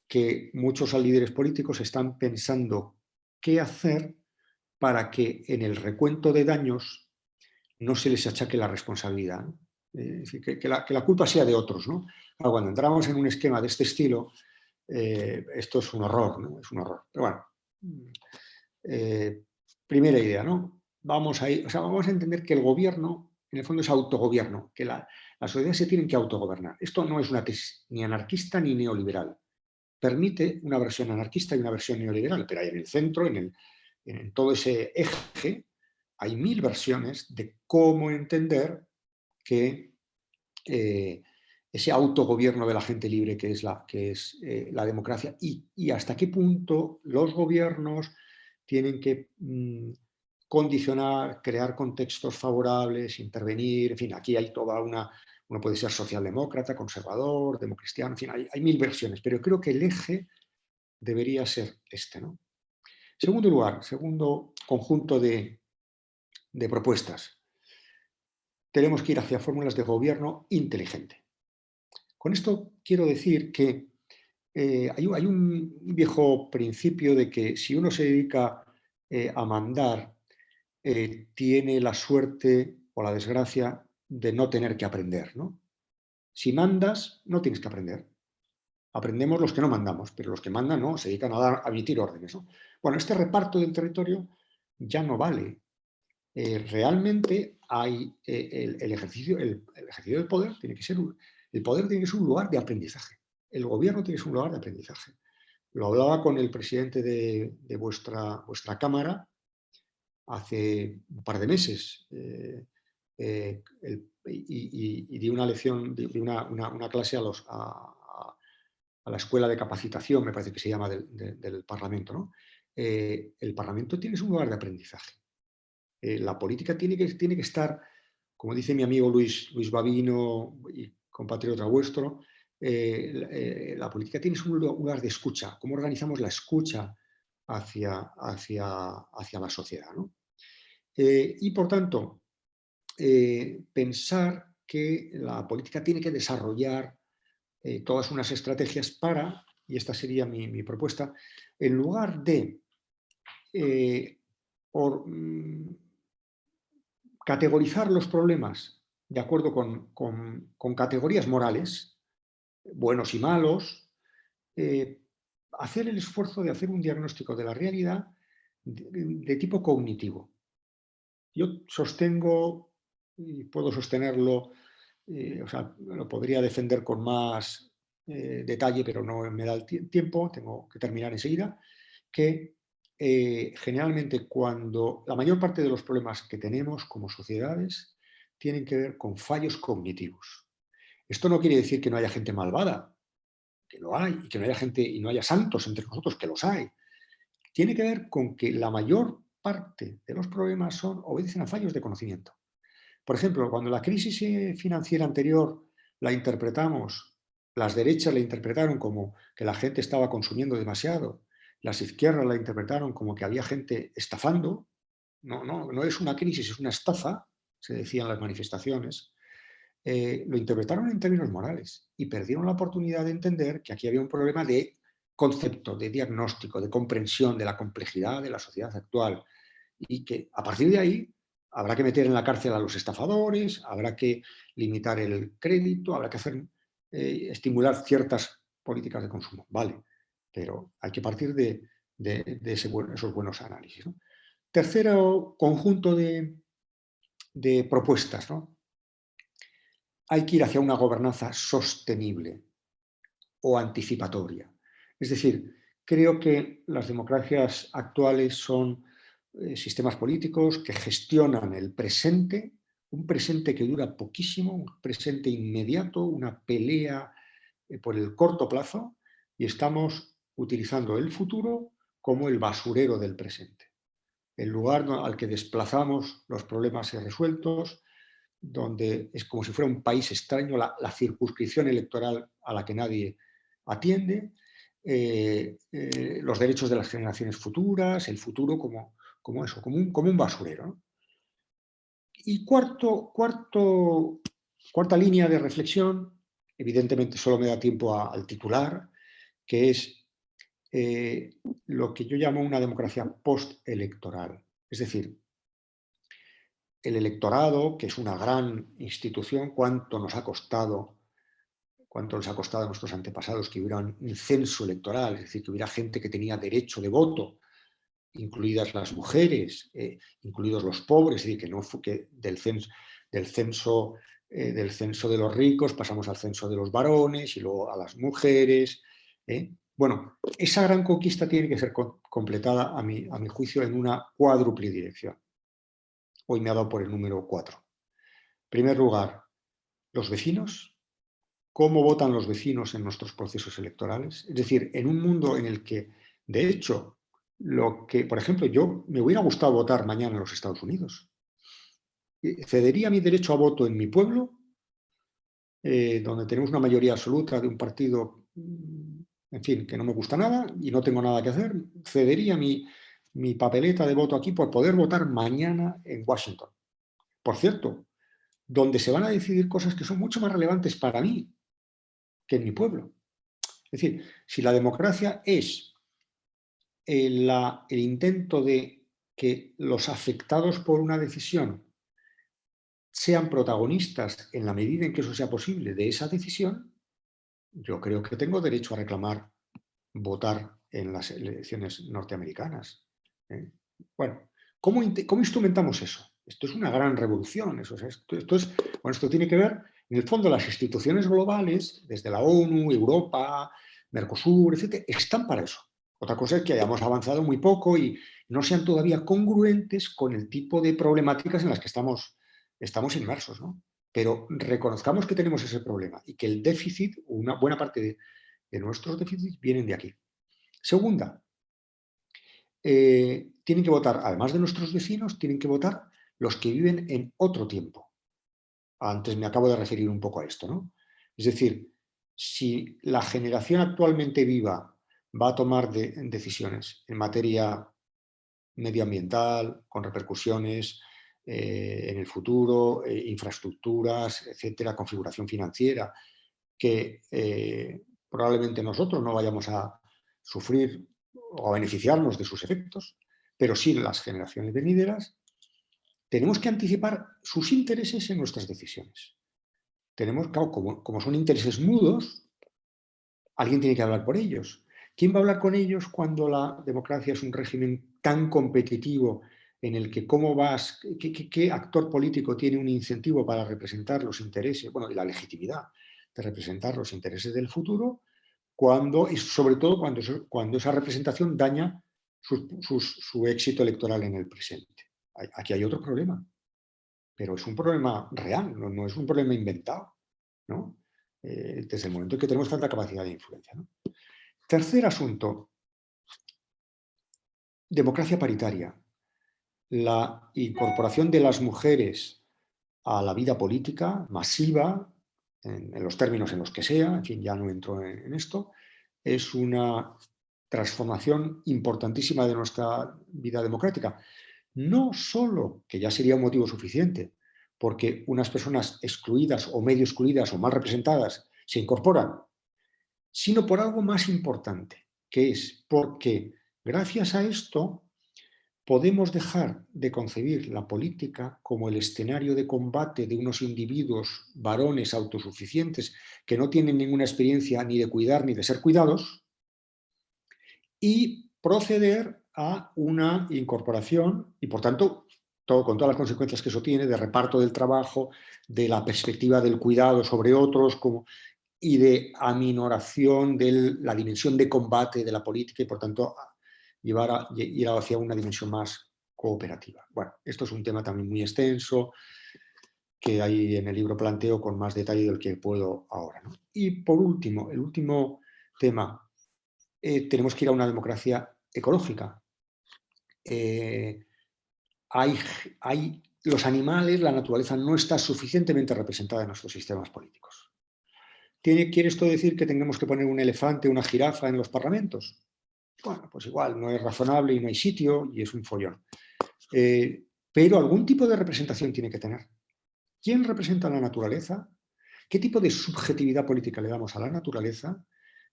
que muchos líderes políticos están pensando qué hacer para que en el recuento de daños no se les achaque la responsabilidad, ¿no? Es decir, que la culpa sea de otros, ¿no? Ahora, cuando entramos en un esquema de este estilo, esto es un horror, ¿no? Es un horror. Pero bueno, primera idea, ¿no? Vamos a entender que el gobierno, en el fondo, es autogobierno, que las sociedades se tienen que autogobernar. Esto no es una tesis ni anarquista ni neoliberal. Permite una versión anarquista y una versión neoliberal, pero ahí en el centro, en todo ese eje, hay 1000 versiones de cómo entender que ese autogobierno de la gente libre que es la democracia y hasta qué punto los gobiernos tienen que condicionar, crear contextos favorables, intervenir, en fin, aquí hay toda uno puede ser socialdemócrata, conservador, democristiano, en fin, hay 1000 versiones, pero creo que el eje debería ser este, ¿no? Segundo lugar, segundo conjunto de propuestas. Tenemos que ir hacia fórmulas de gobierno inteligente. Con esto quiero decir que hay un viejo principio de que si uno se dedica a mandar, tiene la suerte o la desgracia de no tener que aprender, ¿no? Si mandas, no tienes que aprender. Aprendemos los que no mandamos, pero los que mandan no, se dedican a emitir órdenes, ¿no? Bueno, este reparto del territorio ya no vale. Realmente hay el ejercicio del poder tiene que ser un lugar de aprendizaje. El gobierno tiene que ser un lugar de aprendizaje. Lo hablaba con el presidente de vuestra Cámara hace un par de meses y di una lección, di una clase a la escuela de capacitación, me parece que se llama, del Parlamento, ¿no? El Parlamento tiene un lugar de aprendizaje. La política tiene que estar, como dice mi amigo Luis Babino, y compatriota vuestro, la política tiene un lugar de escucha. ¿Cómo organizamos la escucha hacia la sociedad, ¿no? Y por tanto, pensar que la política tiene que desarrollar todas unas estrategias para, y esta sería mi propuesta, en lugar de categorizar los problemas de acuerdo con categorías morales, buenos y malos, hacer el esfuerzo de hacer un diagnóstico de la realidad de tipo cognitivo. Yo sostengo, y puedo sostenerlo, o sea, lo podría defender con más detalle, pero no me da el tiempo, tengo que terminar enseguida, que generalmente cuando la mayor parte de los problemas que tenemos como sociedades tienen que ver con fallos cognitivos. Esto no quiere decir que no haya gente malvada, que lo hay, y que no haya gente y no haya santos entre nosotros, que los hay. Tiene que ver con que la mayor parte de los problemas obedecen a fallos de conocimiento. Por ejemplo, cuando la crisis financiera anterior la interpretamos, las derechas la interpretaron como que la gente estaba consumiendo demasiado, las izquierdas la interpretaron como que había gente estafando. No es una crisis, es una estafa, se decían las manifestaciones. Lo interpretaron en términos morales y perdieron la oportunidad de entender que aquí había un problema de concepto, de diagnóstico, de comprensión de la complejidad de la sociedad actual y que a partir de ahí habrá que meter en la cárcel a los estafadores, habrá que limitar el crédito, habrá que estimular ciertas políticas de consumo. Vale, pero hay que partir de esos buenos análisis, ¿no? Tercero conjunto de propuestas, ¿no? Hay que ir hacia una gobernanza sostenible o anticipatoria. Es decir, creo que las democracias actuales son sistemas políticos que gestionan el presente, un presente que dura poquísimo, un presente inmediato, una pelea por el corto plazo, y estamos utilizando el futuro como el basurero del presente. El lugar al que desplazamos los problemas irresueltos, donde es como si fuera un país extraño, la circunscripción electoral a la que nadie atiende, los derechos de las generaciones futuras, el futuro como un basurero, ¿no? Y cuarta línea de reflexión, evidentemente solo me da tiempo al titular, que es lo que yo llamo una democracia postelectoral. Es decir, el electorado, que es una gran institución, cuánto les ha costado a nuestros antepasados que hubiera un censo electoral, es decir, que hubiera gente que tenía derecho de voto, incluidas las mujeres, incluidos los pobres, es decir, que no fue que del censo de los ricos pasamos al censo de los varones y luego a las mujeres. Bueno, esa gran conquista tiene que ser completada, a mi juicio, en una cuádruple dirección. Hoy me ha dado por el número 4. En primer lugar, los vecinos. ¿Cómo votan los vecinos en nuestros procesos electorales? Es decir, en un mundo en el que, de hecho, por ejemplo, yo me hubiera gustado votar mañana en los Estados Unidos. ¿Cedería mi derecho a voto en mi pueblo, donde tenemos una mayoría absoluta de un partido, en fin, que no me gusta nada y no tengo nada que hacer? ¿Cedería mi papeleta de voto aquí por poder votar mañana en Washington? Por cierto, donde se van a decidir cosas que son mucho más relevantes para mí que en mi pueblo. Es decir, si la democracia es el intento de que los afectados por una decisión sean protagonistas en la medida en que eso sea posible de esa decisión, yo creo que tengo derecho a reclamar votar en las elecciones norteamericanas. Bueno, ¿cómo instrumentamos eso? Esto es una gran revolución. Esto tiene que ver, en el fondo, las instituciones globales, desde la ONU, Europa, Mercosur, etc., están para eso. Otra cosa es que hayamos avanzado muy poco y no sean todavía congruentes con el tipo de problemáticas en las que estamos inmersos, ¿no? Pero reconozcamos que tenemos ese problema y que el déficit, una buena parte de nuestros déficits, vienen de aquí. Segunda, tienen que votar, además de nuestros vecinos, tienen que votar los que viven en otro tiempo. Antes me acabo de referir un poco a esto, ¿no? Es decir, si la generación actualmente viva va a tomar decisiones en materia medioambiental, con repercusiones en el futuro, infraestructuras, etcétera, configuración financiera, que probablemente nosotros no vayamos a sufrir o a beneficiarnos de sus efectos, pero sí las generaciones venideras, tenemos que anticipar sus intereses en nuestras decisiones. Tenemos, claro, como son intereses mudos, alguien tiene que hablar por ellos. ¿Quién va a hablar con ellos cuando la democracia es un régimen tan competitivo en el que qué actor político tiene un incentivo para representar los intereses, bueno, y la legitimidad de representar los intereses del futuro, y sobre todo cuando esa representación daña su éxito electoral en el presente? Aquí hay otro problema, pero es un problema real, no es un problema inventado, ¿no? Desde el momento en que tenemos tanta capacidad de influencia, ¿no? Tercer asunto, democracia paritaria. La incorporación de las mujeres a la vida política masiva, en los términos en los que sea, en fin, ya no entro en esto, es una transformación importantísima de nuestra vida democrática. No solo, que ya sería un motivo suficiente, porque unas personas excluidas o medio excluidas o mal representadas se incorporan, sino por algo más importante, que es porque gracias a esto podemos dejar de concebir la política como el escenario de combate de unos individuos varones autosuficientes que no tienen ninguna experiencia ni de cuidar ni de ser cuidados, y proceder a una incorporación y, por tanto, con todas las consecuencias que eso tiene, de reparto del trabajo, de la perspectiva del cuidado sobre otros, y de aminoración de la dimensión de combate de la política y, por tanto, ir hacia una dimensión más cooperativa. Bueno, esto es un tema también muy extenso, que ahí en el libro planteo con más detalle del que puedo ahora, ¿no? Y por último, el último tema, tenemos que ir a una democracia ecológica. Los animales, la naturaleza no está suficientemente representada en nuestros sistemas políticos. ¿Quiere esto decir que tengamos que poner un elefante, una jirafa en los parlamentos? Bueno, pues igual, no es razonable y no hay sitio y es un follón. Pero algún tipo de representación tiene que tener. ¿Quién representa la naturaleza? ¿Qué tipo de subjetividad política le damos a la naturaleza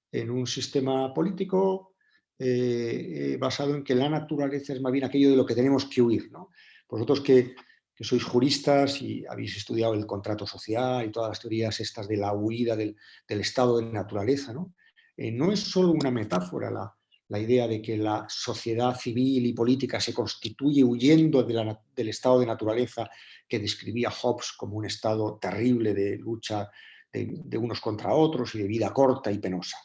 en un sistema político basado en que la naturaleza es más bien aquello de lo que tenemos que huir, ¿no? Vosotros que sois juristas y habéis estudiado el contrato social y todas las teorías estas de la huida del estado de naturaleza, ¿no? No es solo una metáfora la idea de que la sociedad civil y política se constituye huyendo del estado de naturaleza que describía Hobbes como un estado terrible de lucha de unos contra otros y de vida corta y penosa.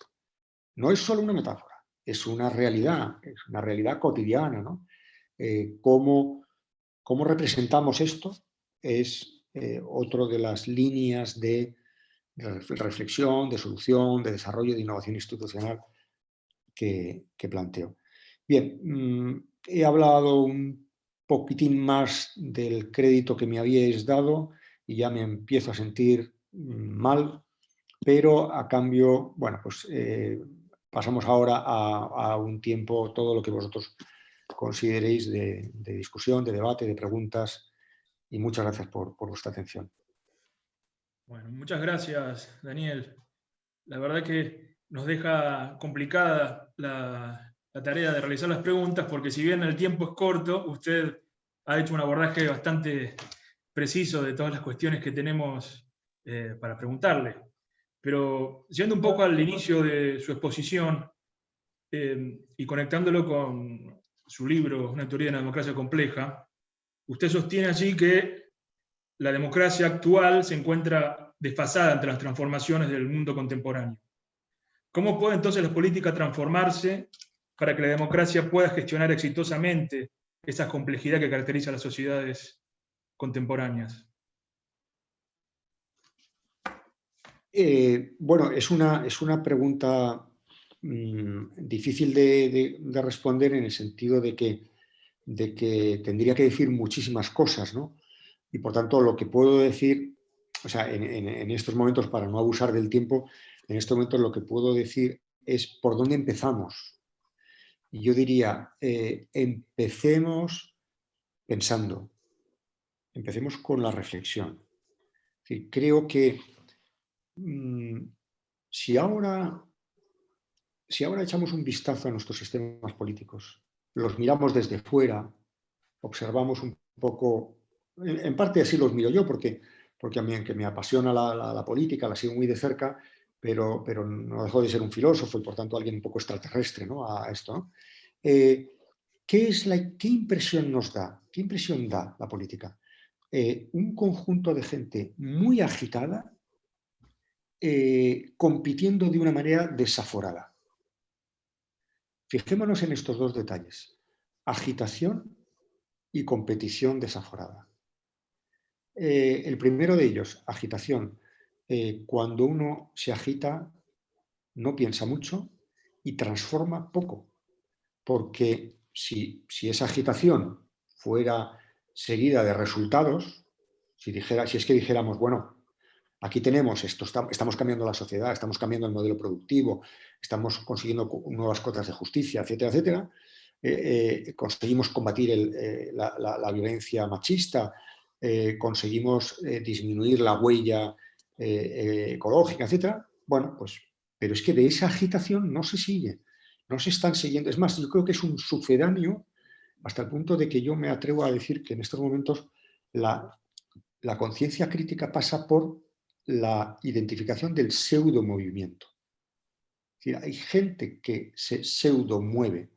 No es solo una metáfora, es una realidad cotidiana, ¿no? ¿Cómo representamos esto? Es otra de las líneas de reflexión, de solución, de desarrollo, de innovación institucional que planteo. Bien, he hablado un poquitín más del crédito que me habíais dado y ya me empiezo a sentir mal, pero a cambio, bueno, pues pasamos ahora a un tiempo, todo lo que vosotros consideréis de discusión, de debate, de preguntas, y muchas gracias por vuestra atención. Bueno, muchas gracias, Daniel. La verdad que nos deja complicada la tarea de realizar las preguntas, porque si bien el tiempo es corto, usted ha hecho un abordaje bastante preciso de todas las cuestiones que tenemos para preguntarle. Pero yendo un poco al inicio de su exposición y conectándolo con su libro, Una teoría de la democracia compleja, usted sostiene allí que la democracia actual se encuentra desfasada ante las transformaciones del mundo contemporáneo. ¿Cómo puede entonces la política transformarse para que la democracia pueda gestionar exitosamente esa complejidad que caracteriza a las sociedades contemporáneas? Bueno, es una pregunta difícil de responder en el sentido de que tendría que decir muchísimas cosas, ¿no? Y por tanto lo que puedo decir, o sea, en estos momentos, para no abusar del tiempo, en estos momentos lo que puedo decir es por dónde empezamos. Y yo diría, empecemos pensando, empecemos con la reflexión. Es decir, creo que si ahora echamos un vistazo a nuestros sistemas políticos, los miramos desde fuera, observamos un poco, en parte así los miro yo, porque a mí que me apasiona la política, la sigo muy de cerca, pero no dejo de ser un filósofo y por tanto alguien un poco extraterrestre, ¿no? A esto, ¿no? ¿Qué impresión nos da? ¿Qué impresión da la política? Un conjunto de gente muy agitada, compitiendo de una manera desaforada. Fijémonos en estos dos detalles: agitación y competición desaforada. El primero de ellos, agitación. Cuando uno se agita, no piensa mucho y transforma poco, porque si esa agitación fuera seguida de resultados, si es que dijéramos, bueno, aquí tenemos esto, estamos cambiando la sociedad, estamos cambiando el modelo productivo, estamos consiguiendo nuevas cotas de justicia, etcétera, etcétera, conseguimos combatir la violencia machista, conseguimos disminuir la huella ecológica, etcétera. Bueno, pues, pero es que de esa agitación no se sigue, no se están siguiendo. Es más, yo creo que es un sucedáneo hasta el punto de que yo me atrevo a decir que en estos momentos la conciencia crítica pasa por la identificación del pseudomovimiento. Es decir, hay gente que se pseudomueve,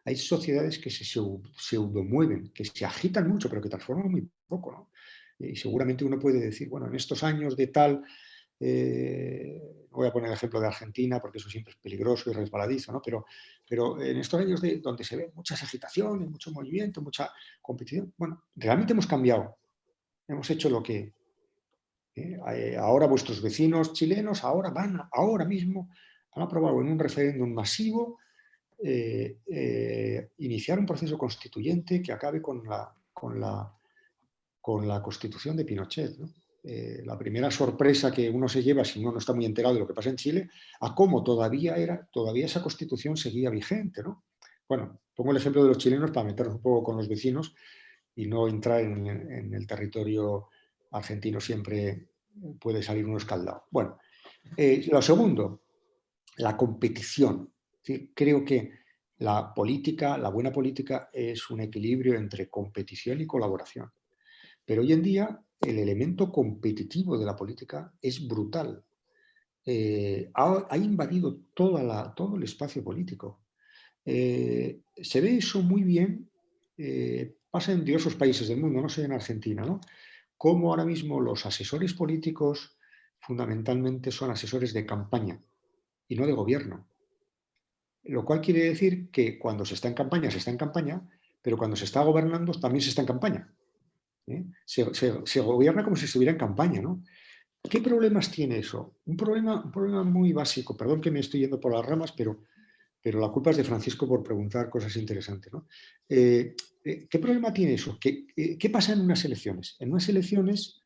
hay sociedades que se pseudomueven, que se agitan mucho, pero que transforman muy poco, ¿no? Y seguramente uno puede decir, bueno, en estos años de tal, no voy a poner el ejemplo de Argentina porque eso siempre es peligroso y resbaladizo, ¿no? Pero en estos años donde se ve muchas agitaciones, mucho movimiento, mucha competición, bueno, realmente hemos cambiado. Hemos hecho lo que ahora vuestros vecinos chilenos ahora mismo han aprobado en un referéndum masivo iniciar un proceso constituyente que acabe con la constitución de Pinochet, ¿no? La primera sorpresa que uno se lleva si uno no está muy enterado de lo que pasa en Chile, a cómo todavía esa constitución seguía vigente, ¿no? Bueno, pongo el ejemplo de los chilenos para meternos un poco con los vecinos y no entrar en el territorio argentino, siempre puede salir uno escaldado. Bueno, lo segundo, la competición. Es decir, creo que la buena política es un equilibrio entre competición y colaboración. Pero hoy en día el elemento competitivo de la política es brutal. Ha invadido todo el espacio político. Se ve eso muy bien, pasa en diversos países del mundo, no sé en Argentina, ¿no? Cómo ahora mismo los asesores políticos fundamentalmente son asesores de campaña y no de gobierno. Lo cual quiere decir que cuando se está en campaña, pero cuando se está gobernando también se está en campaña. Se gobierna como si estuviera en campaña, ¿no? ¿Qué problemas tiene eso? Un problema muy básico, perdón que me estoy yendo por las ramas, pero la culpa es de Francisco por preguntar cosas interesantes, ¿no? ¿Qué problema tiene eso? ¿Qué pasa en unas elecciones? En unas elecciones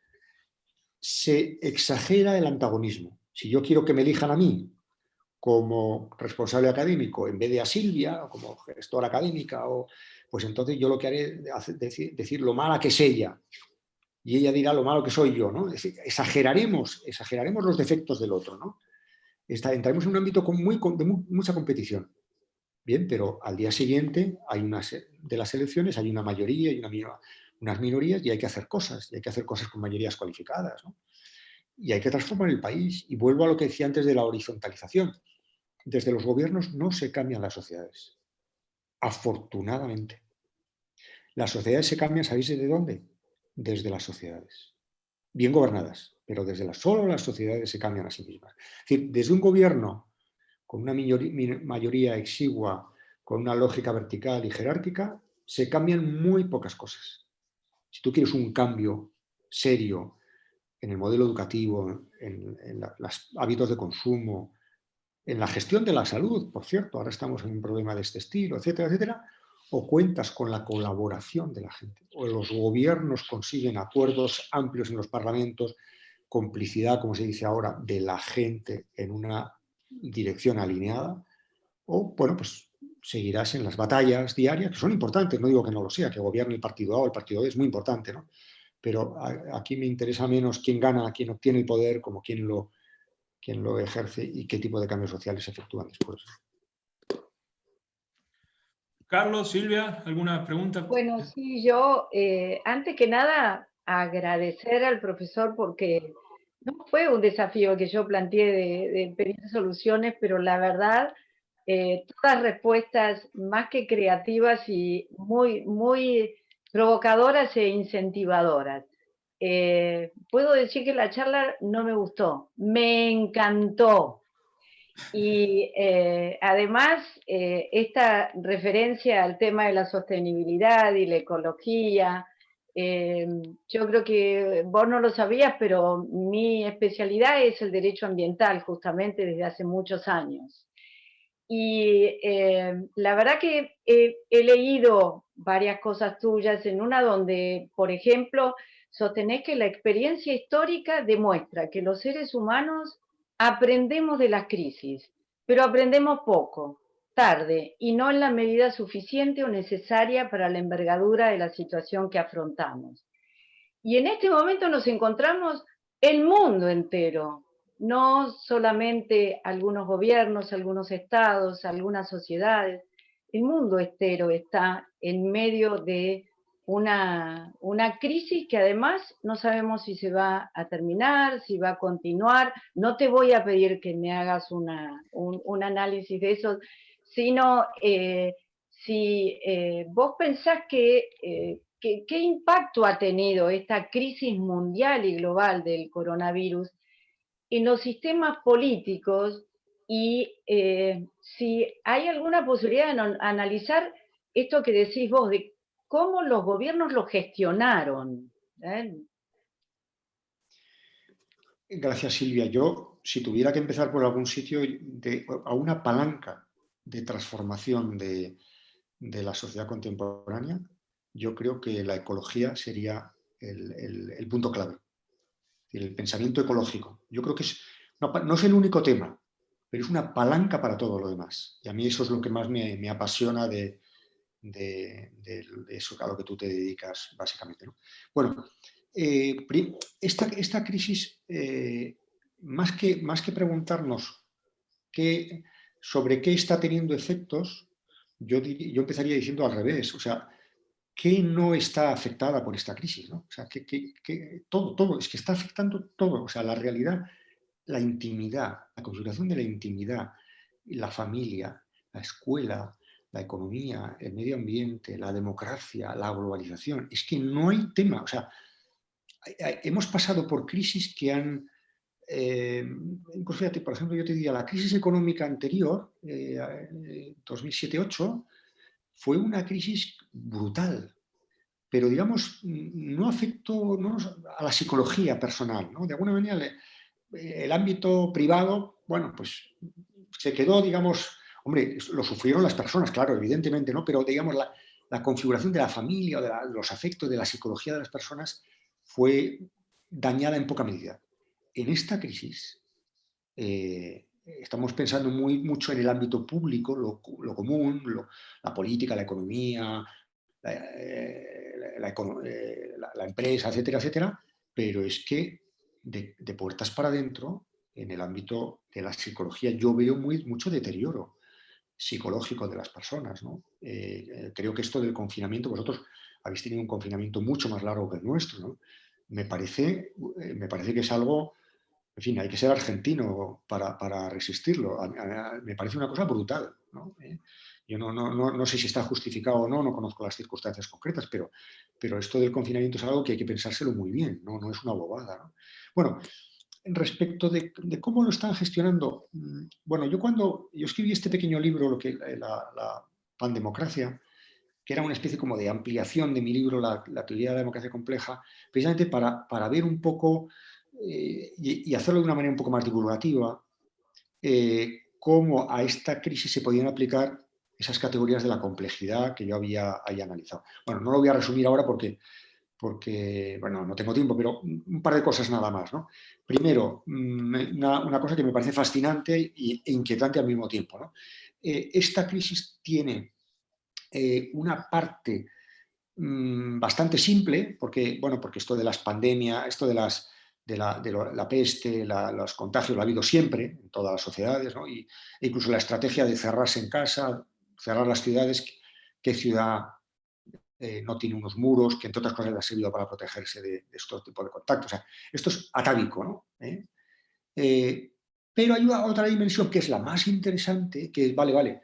se exagera el antagonismo. Si yo quiero que me elijan a mí como responsable académico en vez de a Silvia, o como gestora académica, pues entonces yo lo que haré es decir lo mala que es ella, y ella dirá lo malo que soy yo, ¿no? Es decir, exageraremos los defectos del otro, ¿no? Entraremos en un ámbito de mucha competición. Bien, pero al día siguiente de las elecciones hay una mayoría y unas minorías y hay que hacer cosas, y hay que hacer cosas con mayorías cualificadas, ¿no? Y hay que transformar el país. Y vuelvo a lo que decía antes de la horizontalización. Desde los gobiernos no se cambian las sociedades, afortunadamente. Las sociedades se cambian, ¿sabéis de dónde? Desde las sociedades. Bien gobernadas, pero solo las sociedades se cambian a sí mismas. Es decir, desde un gobierno con una mayoría exigua, con una lógica vertical y jerárquica, se cambian muy pocas cosas. Si tú quieres un cambio serio en el modelo educativo, en los hábitos de consumo, en la gestión de la salud, por cierto, ahora estamos en un problema de este estilo, etcétera, etcétera, o cuentas con la colaboración de la gente, o los gobiernos consiguen acuerdos amplios en los parlamentos, complicidad, como se dice ahora, de la gente en una dirección alineada, o, bueno, pues seguirás en las batallas diarias, que son importantes, no digo que no lo sea, que gobierne el partido A o el partido B, es muy importante, ¿no? Pero aquí me interesa menos quién gana, quién obtiene el poder, como quién lo ejerce y qué tipo de cambios sociales se efectúan después. Carlos, Silvia, ¿alguna pregunta? Bueno, sí, yo antes que nada agradecer al profesor porque no fue un desafío que yo planteé de pedir soluciones, pero la verdad, todas respuestas más que creativas y muy provocadoras e incentivadoras. Puedo decir que la charla no me gustó, me encantó. Y además, esta referencia al tema de la sostenibilidad y la ecología, yo creo que vos no lo sabías, pero mi especialidad es el derecho ambiental, justamente desde hace muchos años. Y la verdad que he leído varias cosas tuyas, en una donde, por ejemplo, sostenés que la experiencia histórica demuestra que los seres humanos aprendemos de las crisis, pero aprendemos poco, tarde y no en la medida suficiente o necesaria para la envergadura de la situación que afrontamos. Y en este momento nos encontramos el mundo entero, no solamente algunos gobiernos, algunos estados, algunas sociedades, el mundo entero está en medio de una crisis que además no sabemos si se va a terminar, si va a continuar. No te voy a pedir que me hagas un análisis de eso, sino si vos pensás que ¿qué impacto ha tenido esta crisis mundial y global del coronavirus en los sistemas políticos y si hay alguna posibilidad de analizar esto que decís vos, de cómo los gobiernos lo gestionaron. Gracias, Silvia. Yo, si tuviera que empezar por algún sitio, a una palanca de transformación de la sociedad contemporánea, yo creo que la ecología sería el punto clave. El pensamiento ecológico. Yo creo que no es el único tema, pero es una palanca para todo lo demás. Y a mí eso es lo que más me apasiona de eso a lo que tú te dedicas, básicamente, ¿no? Bueno, esta crisis, más que preguntarnos sobre qué está teniendo efectos, yo empezaría diciendo al revés, o sea, ¿qué no está afectada por esta crisis? ¿No? O sea, todo, es que está afectando todo, o sea, la realidad, la intimidad, la configuración de la intimidad, la familia, la escuela, la economía, el medio ambiente, la democracia, la globalización. Es que no hay tema, o sea, hemos pasado por crisis que han... pues fíjate, por ejemplo, yo te diría, la crisis económica anterior, 2007-2008, fue una crisis brutal, pero digamos, no afectó a la psicología personal, ¿no? De alguna manera, el ámbito privado, bueno, pues se quedó, digamos, hombre, lo sufrieron las personas, claro, evidentemente, ¿no? Pero digamos, la configuración de la familia, o de los afectos, de la psicología de las personas fue dañada en poca medida. En esta crisis estamos pensando mucho en el ámbito público, lo común, la política, la economía, la empresa, etcétera, etcétera, pero es que de puertas para adentro, en el ámbito de la psicología, yo veo mucho deterioro psicológico de las personas, ¿no? Creo que esto del confinamiento, vosotros habéis tenido un confinamiento mucho más largo que el nuestro, ¿no? Me parece que es algo, en fin, hay que ser argentino para resistirlo. Me parece una cosa brutal, ¿no? Yo no sé si está justificado o no conozco las circunstancias concretas, pero esto del confinamiento es algo que hay que pensárselo muy bien, no es una bobada, ¿no? Bueno, respecto de cómo lo están gestionando, bueno, yo escribí este pequeño libro, la pandemocracia, que era una especie como de ampliación de mi libro, la teoría de la democracia compleja, precisamente para ver un poco y hacerlo de una manera un poco más divulgativa, cómo a esta crisis se podían aplicar esas categorías de la complejidad que yo había analizado. Bueno, no lo voy a resumir ahora porque bueno, no tengo tiempo, pero un par de cosas nada más, ¿no? Primero, una cosa que me parece fascinante e inquietante al mismo tiempo, ¿no? Esta crisis tiene una parte bastante simple, porque esto de las pandemias, esto de la peste, los contagios lo ha habido siempre en todas las sociedades, ¿no? E incluso la estrategia de cerrarse en casa, cerrar las ciudades. ¿Qué ciudad no tiene unos muros que, entre otras cosas, le ha servido para protegerse de estos tipos de contactos? O sea, esto es atávico, ¿no? Pero hay otra dimensión que es la más interesante, que es, vale,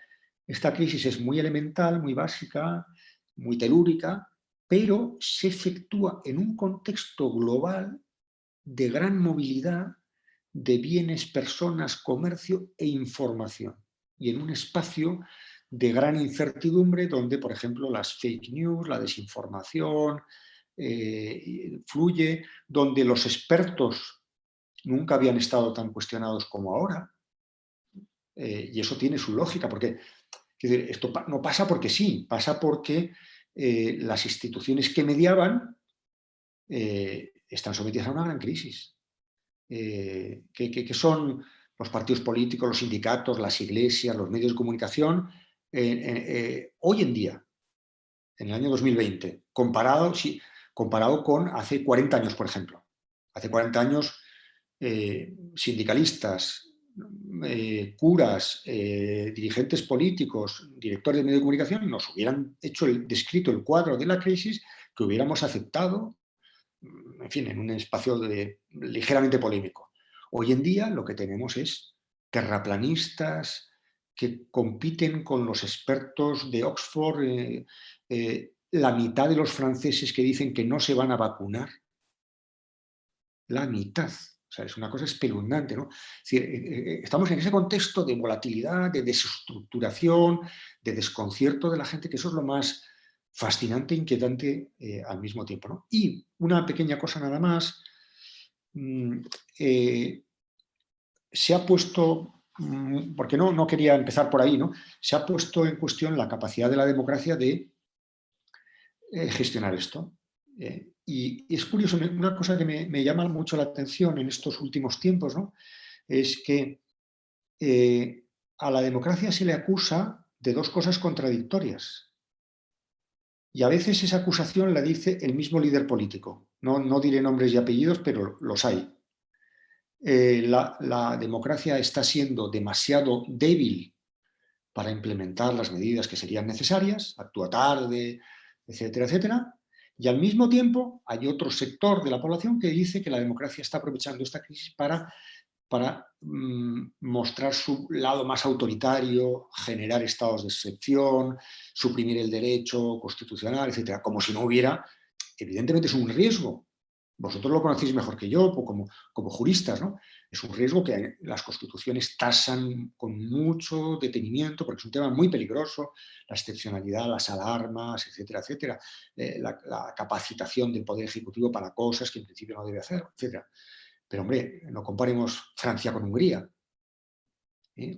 esta crisis es muy elemental, muy básica, muy telúrica, pero se efectúa en un contexto global de gran movilidad de bienes, personas, comercio e información. Y en un espacio de gran incertidumbre donde, por ejemplo, las fake news, la desinformación, fluye, donde los expertos nunca habían estado tan cuestionados como ahora. Y eso tiene su lógica, porque esto no pasa porque sí, pasa porque las instituciones que mediaban están sometidas a una gran crisis. Que son los partidos políticos, los sindicatos, las iglesias, los medios de comunicación, hoy en día, en el año 2020, comparado con hace 40 años, por ejemplo. Hace 40 años, sindicalistas, curas, dirigentes políticos, directores de medios de comunicación, nos hubieran descrito el cuadro de la crisis que hubiéramos aceptado, en fin, en un espacio ligeramente polémico. Hoy en día lo que tenemos es terraplanistas que compiten con los expertos de Oxford, la mitad de los franceses que dicen que no se van a vacunar, la mitad. O sea, es una cosa espeluznante, ¿no? Es decir, estamos en ese contexto de volatilidad, de desestructuración, de desconcierto de la gente, que eso es lo más fascinante e inquietante al mismo tiempo, ¿no? Y una pequeña cosa nada más, se ha puesto, porque no quería empezar por ahí, ¿no? Se ha puesto en cuestión la capacidad de la democracia de gestionar esto. Y es curioso, una cosa que me llama mucho la atención en estos últimos tiempos, ¿no? Es que a la democracia se le acusa de dos cosas contradictorias. Y a veces esa acusación la dice el mismo líder político. No diré nombres y apellidos, pero los hay. La democracia está siendo demasiado débil para implementar las medidas que serían necesarias, actúa tarde, etcétera, etcétera. Y al mismo tiempo hay otro sector de la población que dice que la democracia está aprovechando esta crisis para mostrar su lado más autoritario, generar estados de excepción, suprimir el derecho constitucional, etcétera. Como si no hubiera, evidentemente es un riesgo. Vosotros lo conocéis mejor que yo, como juristas, ¿no? Es un riesgo que las constituciones tasan con mucho detenimiento, porque es un tema muy peligroso, la excepcionalidad, las alarmas, etcétera, etcétera, la capacitación del Poder Ejecutivo para cosas que en principio no debe hacer, etcétera. Pero, hombre, no comparemos Francia con Hungría,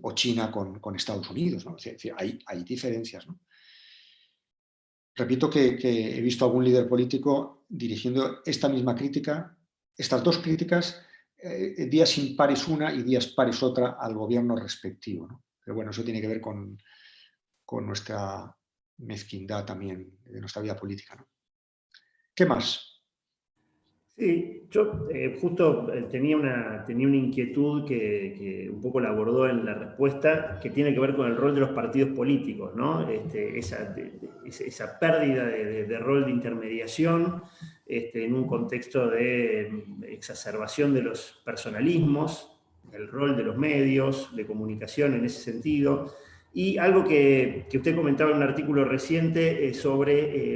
o China con Estados Unidos, ¿no? Es decir, hay diferencias, ¿no? Repito que he visto a algún líder político dirigiendo esta misma crítica, estas dos críticas, días impares una y días pares otra al gobierno respectivo, ¿no? Pero bueno, eso tiene que ver con nuestra mezquindad también de nuestra vida política, ¿no? ¿Qué más? Sí, yo justo tenía una inquietud que un poco la abordó en la respuesta, que tiene que ver con el rol de los partidos políticos, ¿no? Esa pérdida de rol de intermediación en un contexto de exacerbación de los personalismos, el rol de los medios de comunicación en ese sentido, y algo que usted comentaba en un artículo reciente sobre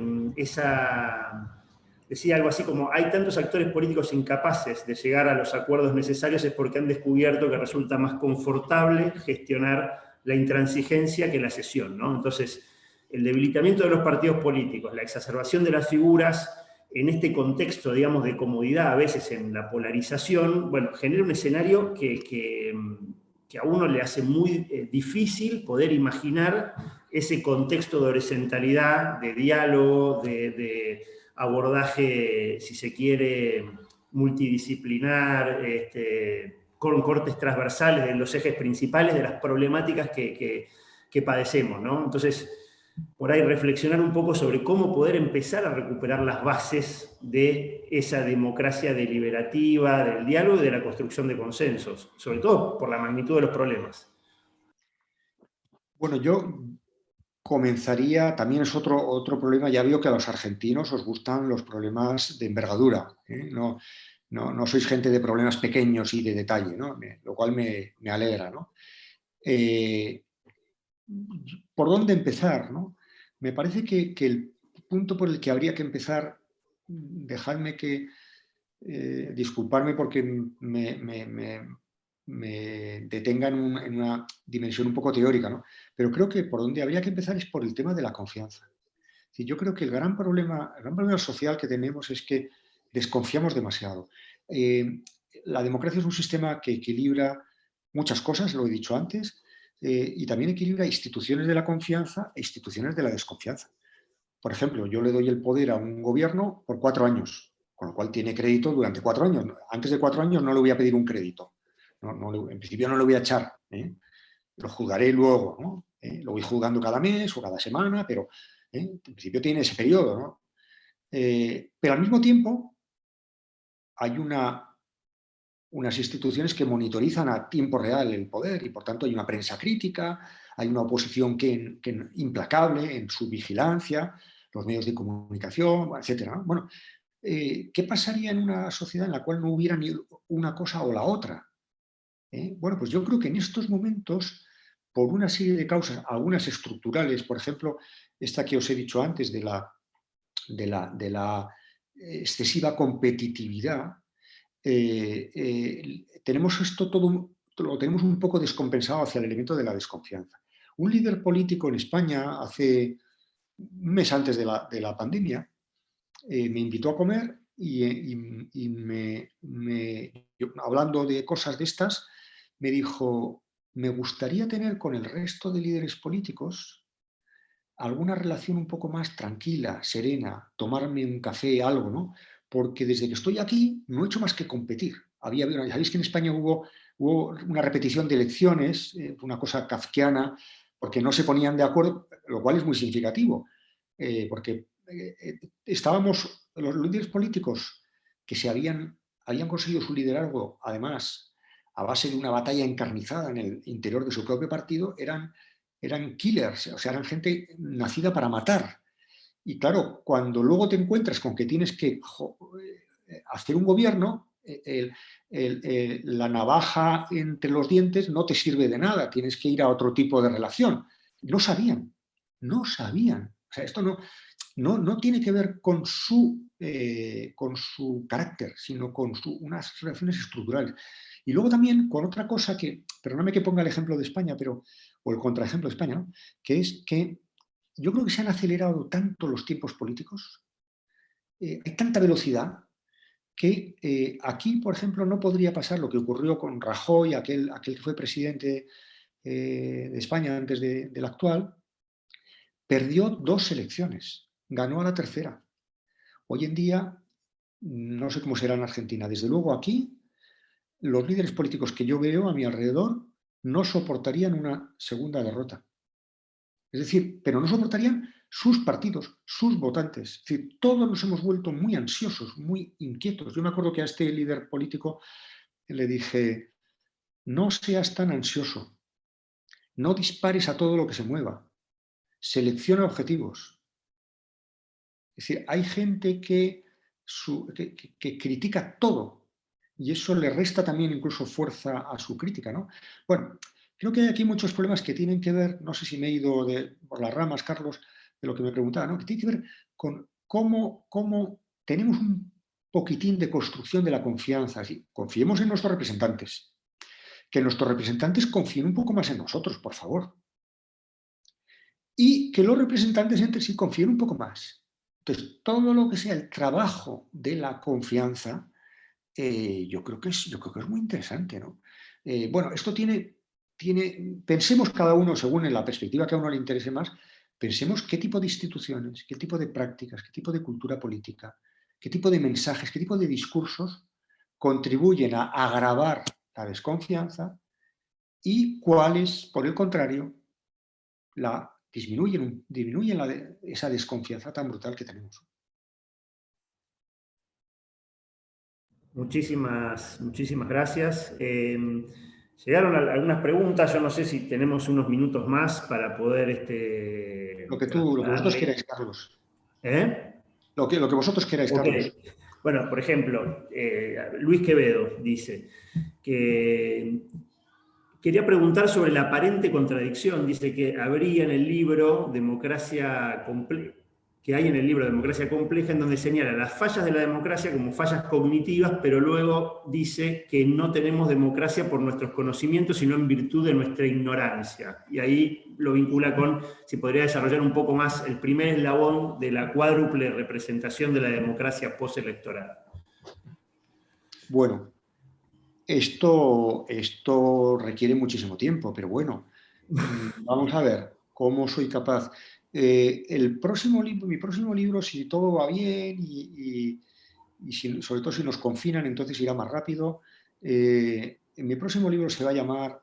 decía algo así como: hay tantos actores políticos incapaces de llegar a los acuerdos necesarios es porque han descubierto que resulta más confortable gestionar la intransigencia que la cesión, ¿no? Entonces, el debilitamiento de los partidos políticos, la exacerbación de las figuras en este contexto, digamos, de comodidad, a veces en la polarización, bueno, genera un escenario que a uno le hace muy difícil poder imaginar ese contexto de horizontalidad, de diálogo, de abordaje, si se quiere, multidisciplinar, con cortes transversales en los ejes principales de las problemáticas que padecemos, ¿no? Entonces, por ahí reflexionar un poco sobre cómo poder empezar a recuperar las bases de esa democracia deliberativa, del diálogo y de la construcción de consensos, sobre todo por la magnitud de los problemas. Bueno, yo comenzaría, también es otro problema, ya veo que a los argentinos os gustan los problemas de envergadura, ¿eh? No sois gente de problemas pequeños y de detalle, ¿no? Lo cual me alegra, ¿no? ¿Por dónde empezar, no? Me parece que el punto por el que habría que empezar, dejadme que disculparme porque me detenga en una dimensión un poco teórica, ¿no? Pero creo que por donde habría que empezar es por el tema de la confianza. Sí, yo creo que el gran problema social que tenemos es que desconfiamos demasiado. La democracia es un sistema que equilibra muchas cosas, lo he dicho antes, y también equilibra instituciones de la confianza e instituciones de la desconfianza. Por ejemplo, yo le doy el poder a un gobierno por 4 años, con lo cual tiene crédito durante 4 años. Antes de 4 años no le voy a pedir un crédito. En principio no le voy a echar. Lo juzgaré luego, ¿no? Lo voy juzgando cada mes o cada semana, pero en principio tiene ese periodo, ¿no? Pero al mismo tiempo hay unas instituciones que monitorizan a tiempo real el poder y por tanto hay una prensa crítica, hay una oposición que implacable en su vigilancia, los medios de comunicación, etcétera, ¿no? Bueno, ¿qué pasaría en una sociedad en la cual no hubiera ni una cosa o la otra? Bueno, pues yo creo que en estos momentos, por una serie de causas, algunas estructurales, por ejemplo, esta que os he dicho antes de la excesiva competitividad, tenemos esto todo, lo tenemos un poco descompensado hacia el elemento de la desconfianza. Un líder político en España, hace un mes antes de la pandemia, me invitó a comer y hablando de cosas de estas, me dijo, me gustaría tener con el resto de líderes políticos alguna relación un poco más tranquila, serena, tomarme un café, algo, ¿no? Porque desde que estoy aquí no he hecho más que competir. Sabéis que en España hubo una repetición de elecciones, una cosa kafkiana, porque no se ponían de acuerdo, lo cual es muy significativo, porque estábamos, los líderes políticos que habían conseguido su liderazgo, además, a base de una batalla encarnizada en el interior de su propio partido, eran killers, o sea, eran gente nacida para matar. Y claro, cuando luego te encuentras con que tienes que hacer un gobierno, la navaja entre los dientes no te sirve de nada, tienes que ir a otro tipo de relación. No sabían. O sea, esto no tiene que ver con su carácter, sino con unas relaciones estructurales. Y luego también con otra cosa que, perdóname que ponga el ejemplo de España, o el contraejemplo de España, ¿no? Que es que yo creo que se han acelerado tanto los tiempos políticos, hay tanta velocidad, que aquí, por ejemplo, no podría pasar lo que ocurrió con Rajoy, aquel que fue presidente de España antes del actual, perdió 2 elecciones, ganó a la tercera. Hoy en día, no sé cómo será en Argentina, desde luego aquí, los líderes políticos que yo veo a mi alrededor no soportarían una segunda derrota. Es decir, pero no soportarían sus partidos, sus votantes. Es decir, todos nos hemos vuelto muy ansiosos, muy inquietos. Yo me acuerdo que a este líder político le dije, no seas tan ansioso, no dispares a todo lo que se mueva, selecciona objetivos. Es decir, hay gente que critica todo y eso le resta también incluso fuerza a su crítica, ¿no? Bueno, creo que hay aquí muchos problemas que tienen que ver, no sé si me he ido por las ramas, Carlos, de lo que me preguntaba, ¿no? Que tiene que ver con cómo tenemos un poquitín de construcción de la confianza. ¿Sí? Confiemos en nuestros representantes. Que nuestros representantes confíen un poco más en nosotros, por favor. Y que los representantes entre sí confíen un poco más. Entonces, todo lo que sea el trabajo de la confianza, yo creo que es muy interesante, ¿no? Bueno, esto pensemos cada uno según en la perspectiva que a uno le interese más, pensemos qué tipo de instituciones, qué tipo de prácticas, qué tipo de cultura política, qué tipo de mensajes, qué tipo de discursos contribuyen a agravar la desconfianza y cuáles, por el contrario, disminuyen esa desconfianza tan brutal que tenemos. Muchísimas gracias. Llegaron algunas preguntas, yo no sé si tenemos unos minutos más para poder... Lo que vosotros queráis, Carlos. ¿Eh? Lo que vosotros queráis, okay. Carlos. Bueno, por ejemplo, Luis Quevedo dice que quería preguntar sobre la aparente contradicción. Dice que habría en el libro Democracia Compleja, que hay en el libro Democracia Compleja, en donde señala las fallas de la democracia como fallas cognitivas, pero luego dice que no tenemos democracia por nuestros conocimientos, sino en virtud de nuestra ignorancia. Y ahí lo vincula con, si podría desarrollar un poco más, el primer eslabón de la cuádruple representación de la democracia postelectoral. Bueno, esto requiere muchísimo tiempo, pero bueno, vamos a ver cómo soy capaz. Mi próximo libro, si todo va bien y sobre todo si nos confinan, entonces irá más rápido. Mi próximo libro se va a llamar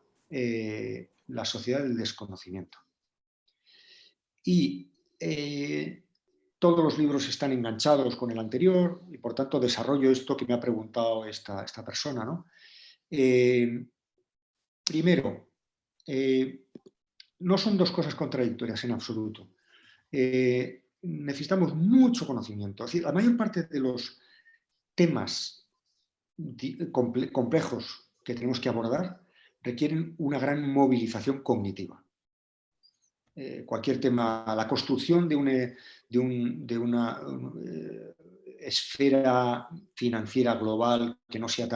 La sociedad del desconocimiento. Y todos los libros están enganchados con el anterior y por tanto desarrollo esto que me ha preguntado esta persona, ¿no? Primero, no son dos cosas contradictorias en absoluto. Necesitamos mucho conocimiento. Es decir, la mayor parte de los temas complejos que tenemos que abordar requieren una gran movilización cognitiva. Cualquier tema, la construcción de una esfera financiera global que no sea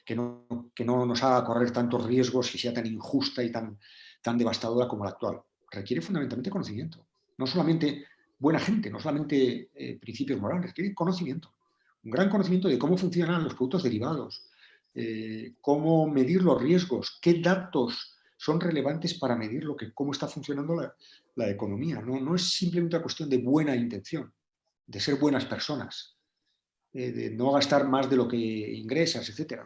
que no nos haga correr tantos riesgos y sea tan injusta y tan devastadora como la actual. Requiere fundamentalmente conocimiento. No solamente buena gente, no solamente principios morales, requiere conocimiento. Un gran conocimiento de cómo funcionan los productos derivados, cómo medir los riesgos, qué datos son relevantes para medir cómo está funcionando la economía. No es simplemente una cuestión de buena intención, de ser buenas personas, de no gastar más de lo que ingresas, etc.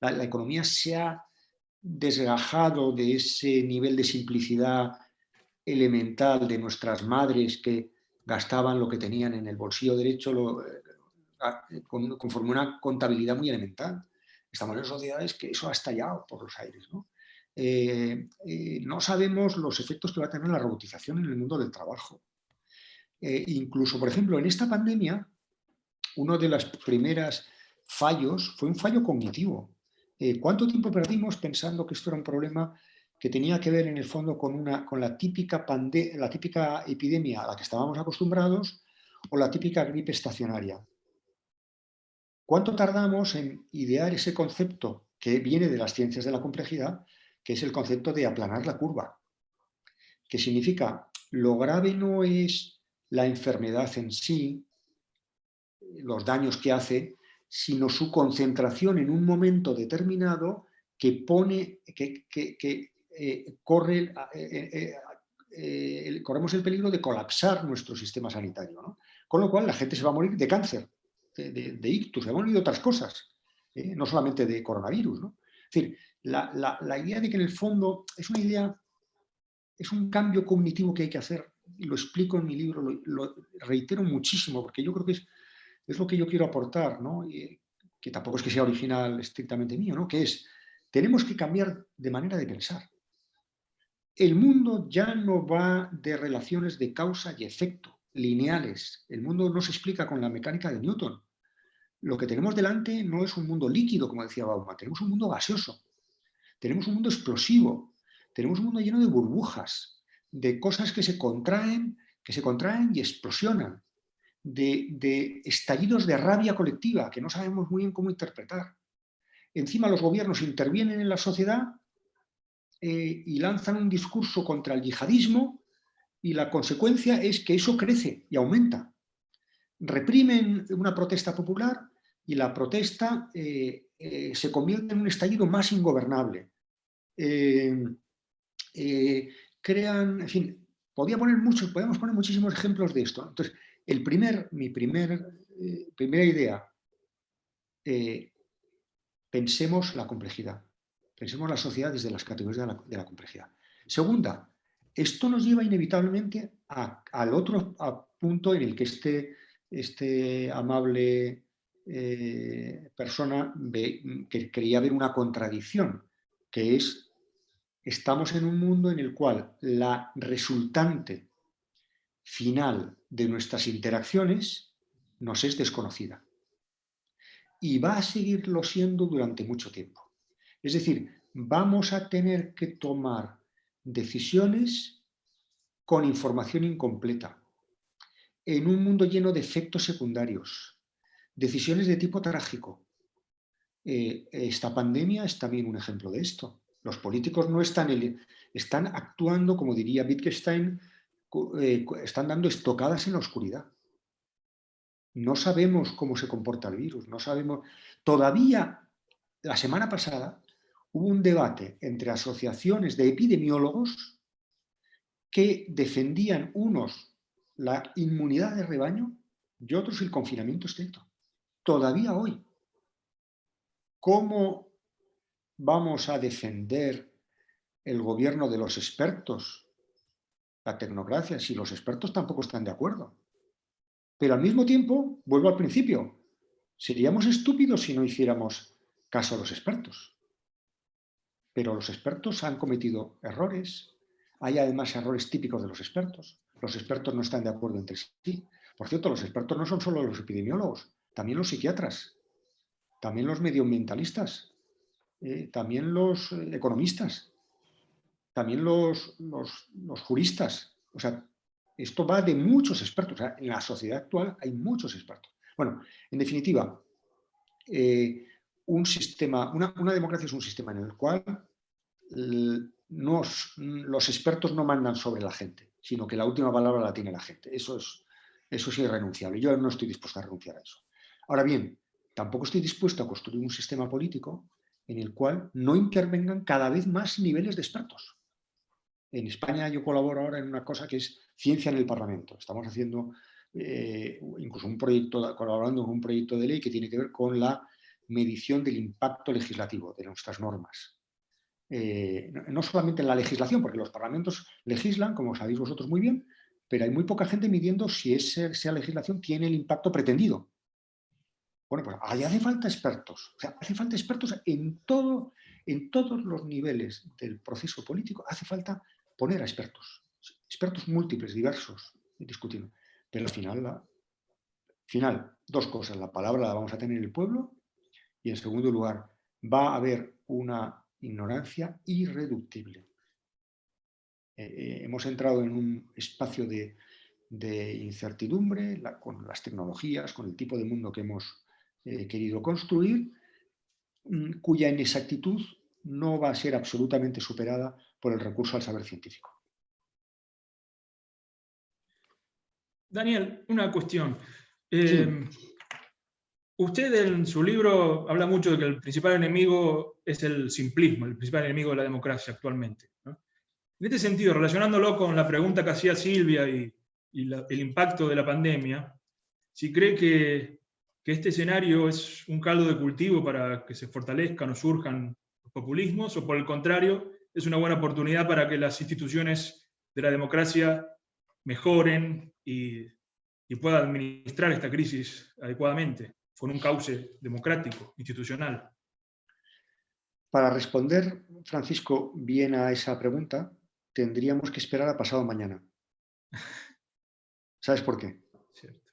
La economía se ha desgajado de ese nivel de simplicidad elemental de nuestras madres que gastaban lo que tenían en el bolsillo derecho conforme una contabilidad muy elemental. Estamos en sociedades que eso ha estallado por los aires, ¿no? No sabemos los efectos que va a tener la robotización en el mundo del trabajo. Incluso, por ejemplo, en esta pandemia, uno de los primeros fallos fue un fallo cognitivo. ¿Cuánto tiempo perdimos pensando que esto era un problema que tenía que ver en el fondo con la típica epidemia a la que estábamos acostumbrados o la típica gripe estacionaria? ¿Cuánto tardamos en idear ese concepto que viene de las ciencias de la complejidad, que es el concepto de aplanar la curva? Que significa, lo grave no es la enfermedad en sí, los daños que hace, sino su concentración en un momento determinado que corremos el peligro de colapsar nuestro sistema sanitario, ¿no? Con lo cual la gente se va a morir de cáncer, de ictus, se va a morir de otras cosas, no solamente de coronavirus, ¿no? Es decir, la idea de que en el fondo es una idea, es un cambio cognitivo que hay que hacer, y lo explico en mi libro, lo reitero muchísimo, porque yo creo que es lo que yo quiero aportar, ¿no? Que tampoco es que sea original estrictamente mío, ¿no? Que es, tenemos que cambiar de manera de pensar. El mundo ya no va de relaciones de causa y efecto, lineales. El mundo no se explica con la mecánica de Newton. Lo que tenemos delante no es un mundo líquido, como decía Bauman, tenemos un mundo gaseoso, tenemos un mundo explosivo, tenemos un mundo lleno de burbujas, de cosas que se contraen y explosionan, de estallidos de rabia colectiva que no sabemos muy bien cómo interpretar. Encima los gobiernos intervienen en la sociedad y lanzan un discurso contra el yihadismo y la consecuencia es que eso crece y aumenta. Reprimen una protesta popular y la protesta se convierte en un estallido más ingobernable. Crean, en fin, podemos poner muchísimos ejemplos de esto. Entonces, mi primera idea, pensemos la complejidad, pensemos la sociedad desde las categorías de la complejidad. Segunda, esto nos lleva inevitablemente al otro punto en el que este amable persona que creía ver una contradicción, que es, estamos en un mundo en el cual la resultante final de nuestras interacciones nos es desconocida. Y va a seguirlo siendo durante mucho tiempo. Es decir, vamos a tener que tomar decisiones con información incompleta, en un mundo lleno de efectos secundarios, decisiones de tipo trágico. Esta pandemia es también un ejemplo de esto. Los políticos no están actuando, como diría Wittgenstein, están dando estocadas en la oscuridad. No sabemos cómo se comporta el virus, no sabemos. Todavía la semana pasada hubo un debate entre asociaciones de epidemiólogos que defendían unos la inmunidad de rebaño y otros el confinamiento estricto. Todavía hoy. ¿Cómo vamos a defender el gobierno de los expertos, la tecnocracia, si los expertos tampoco están de acuerdo? Pero al mismo tiempo, vuelvo al principio, seríamos estúpidos si no hiciéramos caso a los expertos. Pero los expertos han cometido errores, hay además errores típicos de los expertos no están de acuerdo entre sí. Por cierto, los expertos no son solo los epidemiólogos, también los psiquiatras, también los medioambientalistas, también los economistas, también los juristas. O sea, esto va de muchos expertos. O sea, en la sociedad actual hay muchos expertos. Bueno, en definitiva, una democracia es un sistema en el cual los expertos no mandan sobre la gente, sino que la última palabra la tiene la gente. Eso es irrenunciable. Yo no estoy dispuesto a renunciar a eso. Ahora bien, tampoco estoy dispuesto a construir un sistema político en el cual no intervengan cada vez más niveles de expertos. En España yo colaboro ahora en una cosa que es ciencia en el Parlamento. Estamos haciendo incluso colaborando en un proyecto de ley que tiene que ver con la medición del impacto legislativo de nuestras normas. No solamente en la legislación, porque los parlamentos legislan, como sabéis vosotros muy bien, pero hay muy poca gente midiendo si esa legislación tiene el impacto pretendido. Bueno, pues ahí hace falta expertos. O sea, hace falta expertos en todos los niveles del proceso político. Hace falta poner a expertos múltiples, diversos, discutiendo. Pero al final, dos cosas. La palabra la vamos a tener el pueblo y, en segundo lugar, va a haber una ignorancia irreductible. Hemos entrado en un espacio de incertidumbre con las tecnologías, con el tipo de mundo que hemos querido construir, cuya inexactitud no va a ser absolutamente superada por el recurso al saber científico. Daniel, una cuestión. Sí. Usted en su libro habla mucho de que el principal enemigo es el simplismo, el principal enemigo de la democracia actualmente, ¿no? En este sentido, relacionándolo con la pregunta que hacía Silvia y el impacto de la pandemia, si cree que este escenario es un caldo de cultivo para que se fortalezcan o surjan los populismos, o por el contrario, es una buena oportunidad para que las instituciones de la democracia mejoren y puedan administrar esta crisis adecuadamente, con un cauce democrático, institucional. Para responder, Francisco, bien a esa pregunta, tendríamos que esperar a pasado mañana. ¿Sabes por qué? Cierto.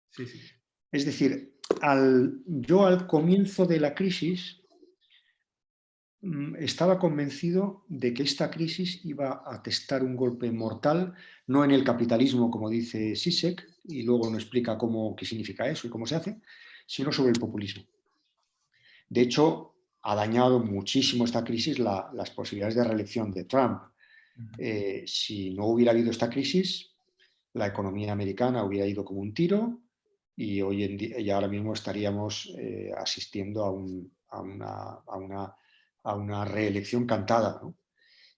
Sí, sí. Es decir, yo al comienzo de la crisis estaba convencido de que esta crisis iba a testar un golpe mortal, no en el capitalismo, como dice Zizek, y luego nos explica qué significa eso y cómo se hace, sino sobre el populismo. De hecho, ha dañado muchísimo esta crisis las posibilidades de reelección de Trump. Si no hubiera habido esta crisis, la economía americana hubiera ido como un tiro y hoy en día, y ahora mismo estaríamos asistiendo a una reelección cantada, ¿no?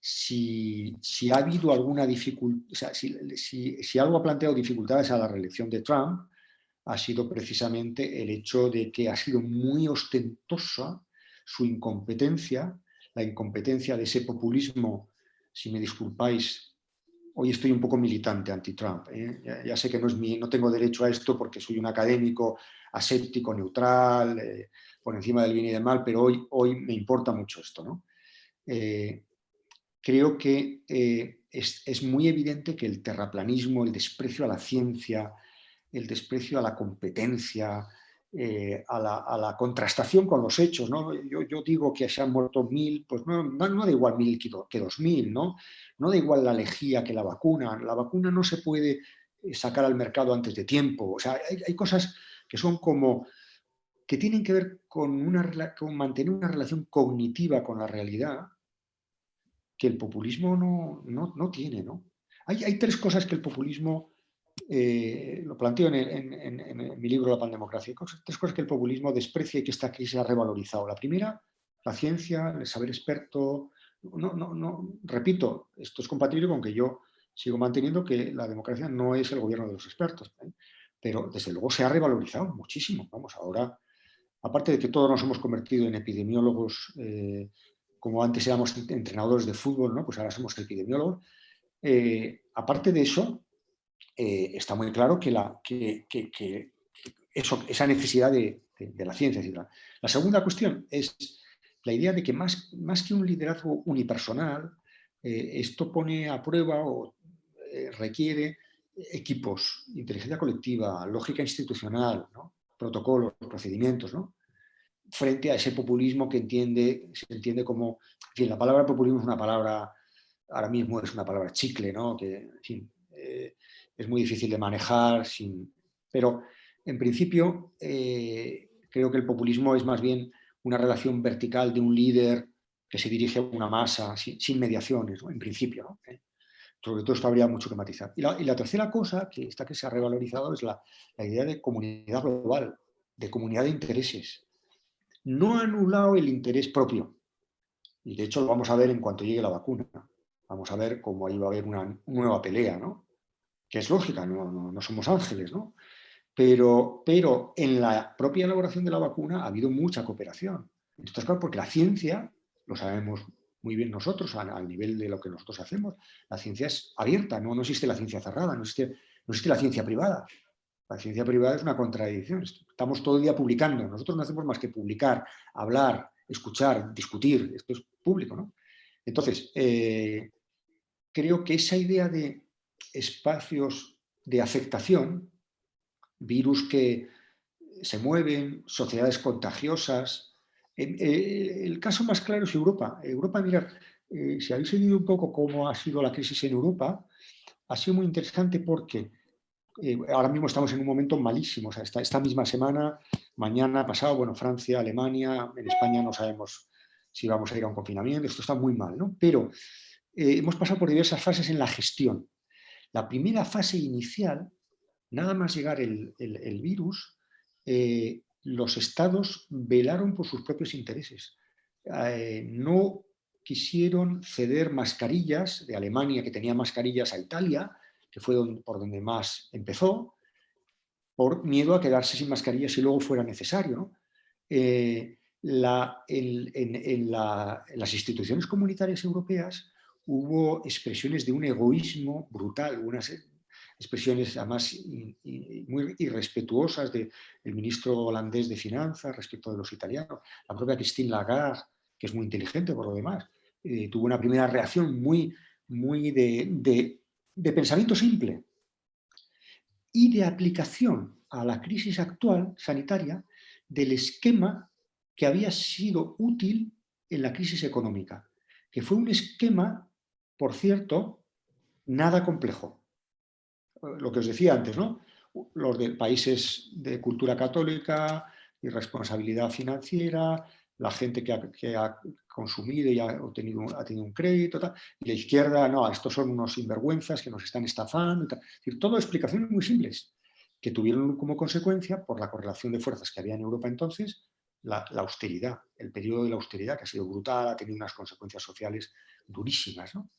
Si ha habido alguna dificultad, o sea, si algo ha planteado dificultades a la reelección de Trump, ha sido precisamente el hecho de que ha sido muy ostentosa su incompetencia, la incompetencia de ese populismo, si me disculpáis, hoy estoy un poco militante anti-Trump. Ya sé que no tengo derecho a esto porque soy un académico aséptico, neutral, por encima del bien y del mal, pero hoy me importa mucho esto, ¿no? Creo que es muy evidente que el terraplanismo, el desprecio a la ciencia, el desprecio a la competencia, a la contrastación con los hechos, ¿no? Yo digo que se han muerto 1000, pues no da igual 1000 que 2000, ¿no? No da igual la lejía que la vacuna. La vacuna no se puede sacar al mercado antes de tiempo. O sea, hay cosas que son que tienen que ver con mantener una relación cognitiva con la realidad que el populismo no tiene, ¿no? Hay tres cosas que el populismo, lo planteo en mi libro La Pandemocracia, tres cosas que el populismo desprecia y que esta crisis ha revalorizado. La primera, la ciencia, el saber experto. Repito, esto es compatible con que yo sigo manteniendo que la democracia no es el gobierno de los expertos, ¿eh? Pero desde luego se ha revalorizado muchísimo. Vamos, ahora, aparte de que todos nos hemos convertido en epidemiólogos, como antes éramos entrenadores de fútbol, ¿no? Pues ahora somos epidemiólogos. Aparte de eso, está muy claro que esa necesidad de la ciencia, etc. La segunda cuestión es la idea de que más que un liderazgo unipersonal, esto pone a prueba o requiere equipos, inteligencia colectiva, lógica institucional, ¿no? Protocolos, procedimientos, ¿no? Frente a ese populismo que se entiende como... En fin, la palabra populismo es una palabra, ahora mismo es una palabra chicle, ¿no? Que, en fin, es muy difícil de manejar, pero En principio, creo que el populismo es más bien una relación vertical de un líder que se dirige a una masa sin mediaciones, ¿no? En principio, ¿no? Sobre todo esto habría mucho que matizar. Y la tercera cosa, que se ha revalorizado, es la idea de comunidad global, de comunidad de intereses. No ha anulado el interés propio. Y de hecho lo vamos a ver en cuanto llegue la vacuna. Vamos a ver cómo ahí va a haber una nueva pelea, ¿no? Que es lógica, no somos ángeles, ¿no? Pero en la propia elaboración de la vacuna ha habido mucha cooperación. Entonces, claro, porque la ciencia, lo sabemos muy bien nosotros, al nivel de lo que nosotros hacemos, la ciencia es abierta, no existe la ciencia cerrada, no existe la ciencia privada. La ciencia privada es una contradicción. Estamos todo el día publicando. Nosotros no hacemos más que publicar, hablar, escuchar, discutir. Esto es público, ¿no? Entonces, creo que esa idea de espacios de afectación, virus que se mueven, sociedades contagiosas. El caso más claro es Europa. Europa, mirad, si habéis seguido un poco cómo ha sido la crisis en Europa, ha sido muy interesante porque ahora mismo estamos en un momento malísimo. O sea, esta misma semana, mañana, pasado, bueno, Francia, Alemania, en España no sabemos si vamos a ir a un confinamiento, esto está muy mal, ¿no? Pero hemos pasado por diversas fases en la gestión. La primera fase inicial, nada más llegar el virus, los estados velaron por sus propios intereses. No quisieron ceder mascarillas de Alemania, que tenía mascarillas, a Italia, que fue por donde más empezó, por miedo a quedarse sin mascarillas si luego fuera necesario, ¿no? En las instituciones comunitarias europeas hubo expresiones de un egoísmo brutal, unas expresiones además muy irrespetuosas del ministro holandés de Finanzas respecto de los italianos. La propia Christine Lagarde, que es muy inteligente por lo demás, tuvo una primera reacción muy de pensamiento simple y de aplicación a la crisis actual sanitaria del esquema que había sido útil en la crisis económica, que fue un esquema, por cierto, nada complejo. Lo que os decía antes, ¿no? Los de países de cultura católica, irresponsabilidad financiera, la gente que ha consumido y ha tenido un crédito, tal, y la izquierda, no, estos son unos sinvergüenzas que nos están estafando. Tal. Es decir, todo explicaciones muy simples que tuvieron como consecuencia, por la correlación de fuerzas que había en Europa entonces, la austeridad, el periodo de la austeridad, que ha sido brutal, ha tenido unas consecuencias sociales durísimas, ¿no?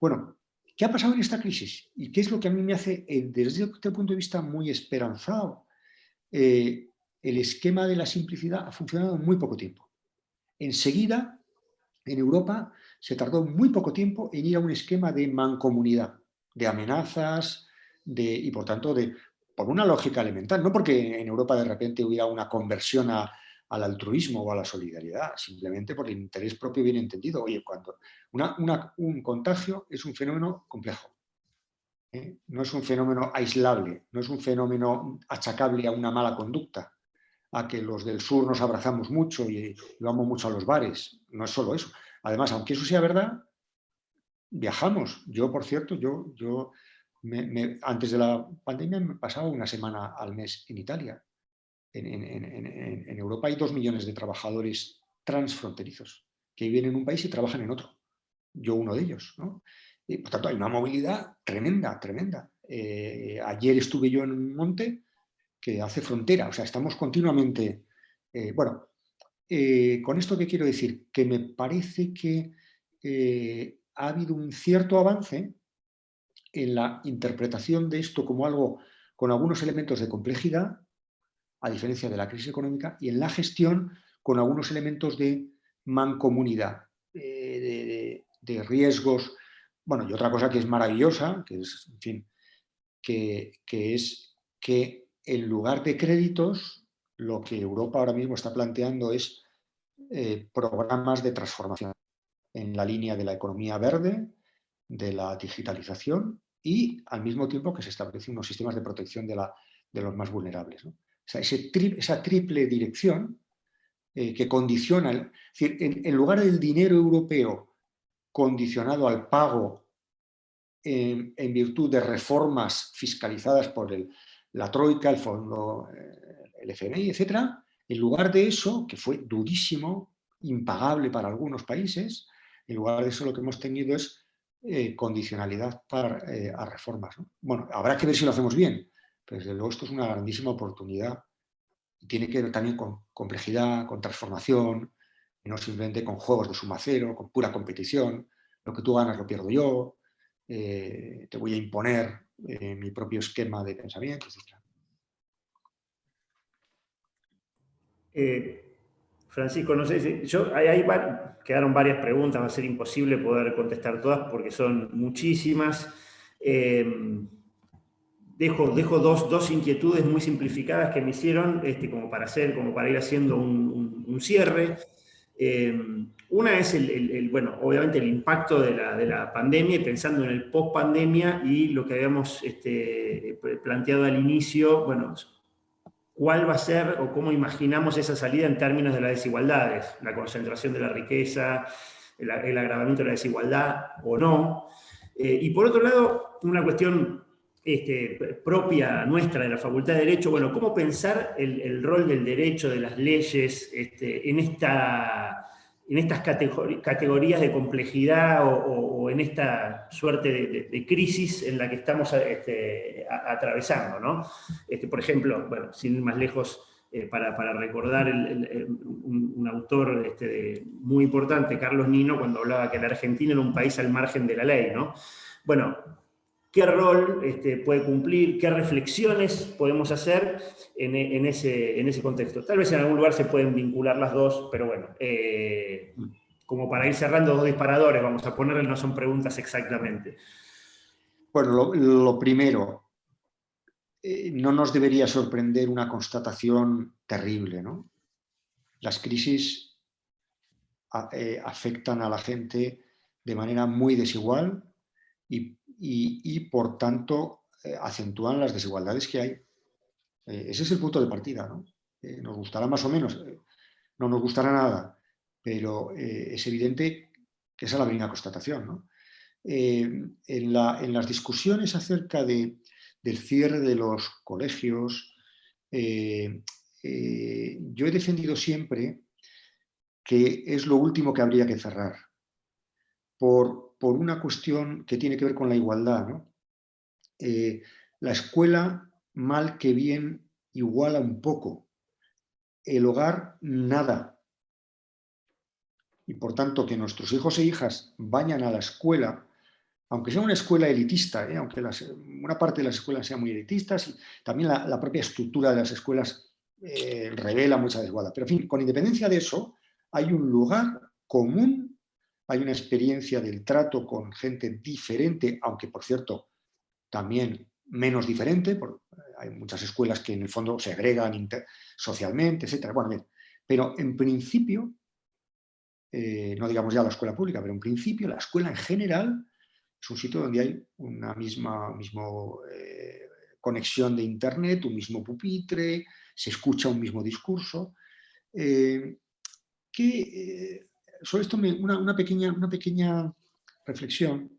Bueno, ¿qué ha pasado en esta crisis? ¿Y qué es lo que a mí me hace, desde este punto de vista, muy esperanzado? El esquema de la simplicidad ha funcionado en muy poco tiempo. Enseguida, en Europa, se tardó muy poco tiempo en ir a un esquema de mancomunidad, de amenazas, y por tanto, por una lógica elemental, no porque en Europa de repente hubiera una conversión al altruismo o a la solidaridad, simplemente por el interés propio bien entendido. Oye, cuando un contagio es un fenómeno complejo, no es un fenómeno aislable, no es un fenómeno achacable a una mala conducta, a que los del sur nos abrazamos mucho y vamos mucho a los bares, no es solo eso. Además, aunque eso sea verdad, viajamos. Yo, por cierto, antes de la pandemia me pasaba una semana al mes en Italia. En Europa hay 2 millones de trabajadores transfronterizos que viven en un país y trabajan en otro. Yo uno de ellos, ¿no? Y, por tanto, hay una movilidad tremenda, tremenda. Ayer estuve yo en un monte que hace frontera, o sea, estamos continuamente... con esto, ¿qué quiero decir? Que me parece que ha habido un cierto avance en la interpretación de esto como algo con algunos elementos de complejidad, a diferencia de la crisis económica, y en la gestión con algunos elementos de mancomunidad, de riesgos. Bueno, y otra cosa que es maravillosa, que es, en fin, que es que en lugar de créditos, lo que Europa ahora mismo está planteando es programas de transformación en la línea de la economía verde, de la digitalización y al mismo tiempo que se establecen unos sistemas de protección de los más vulnerables, ¿no? O sea, esa triple dirección que condiciona, es decir, en lugar del dinero europeo condicionado al pago en virtud de reformas fiscalizadas por la Troika, el Fondo, el FMI, etc. En lugar de eso, que fue durísimo, impagable para algunos países, en lugar de eso lo que hemos tenido es condicionalidad a reformas, ¿no? Bueno, habrá que ver si lo hacemos bien, pero desde luego esto es una grandísima oportunidad y tiene que ver también con complejidad, con transformación, y no simplemente con juegos de suma cero, con pura competición, lo que tú ganas lo pierdo yo, te voy a imponer mi propio esquema de pensamiento, etc. Francisco, no sé si quedaron varias preguntas, va a ser imposible poder contestar todas porque son muchísimas. Dejo dos inquietudes muy simplificadas que me hicieron como para ir haciendo un cierre. Una es bueno, obviamente el impacto de la pandemia y pensando en el post-pandemia y lo que habíamos planteado al inicio, bueno, cuál va a ser o cómo imaginamos esa salida en términos de las desigualdades, la concentración de la riqueza, el agravamiento de la desigualdad o no. Y por otro lado, una cuestión propia nuestra de la Facultad de Derecho, bueno, cómo pensar el rol del derecho, de las leyes, en estas categorías de complejidad o en esta suerte de crisis en la que estamos atravesando, ¿no? Por ejemplo, bueno, sin ir más lejos, para recordar un autor muy importante, Carlos Nino, cuando hablaba que la Argentina era un país al margen de la ley, ¿no? Bueno, ¿qué rol puede cumplir? ¿Qué reflexiones podemos hacer en ese contexto? Tal vez en algún lugar se pueden vincular las dos, pero bueno, como para ir cerrando dos disparadores, vamos a ponerle, no son preguntas exactamente. Bueno, lo primero, no nos debería sorprender una constatación terrible, ¿no? Las crisis afectan a la gente de manera muy desigual y por tanto, acentúan las desigualdades que hay. Ese es el punto de partida, ¿no? Nos gustará más o menos, no nos gustará nada, pero es evidente que esa es la primera constatación, ¿no? En las discusiones acerca del cierre de los colegios, yo he defendido siempre que es lo último que habría que cerrar, por una cuestión que tiene que ver con la igualdad, ¿no? La escuela, mal que bien, iguala un poco. El hogar, nada. Y por tanto, que nuestros hijos e hijas vayan a la escuela, aunque sea una escuela elitista, aunque una parte de las escuelas sean muy elitistas, y también la propia estructura de las escuelas revela mucha desigualdad. Pero, en fin, con independencia de eso, hay un lugar común, hay una experiencia del trato con gente diferente, aunque, por cierto, también menos diferente, porque hay muchas escuelas que en el fondo segregan socialmente, etc. Bueno, bien, pero en principio, no digamos ya la escuela pública, pero en principio la escuela en general es un sitio donde hay una misma conexión de internet, un mismo pupitre, se escucha un mismo discurso. Sobre esto una pequeña reflexión.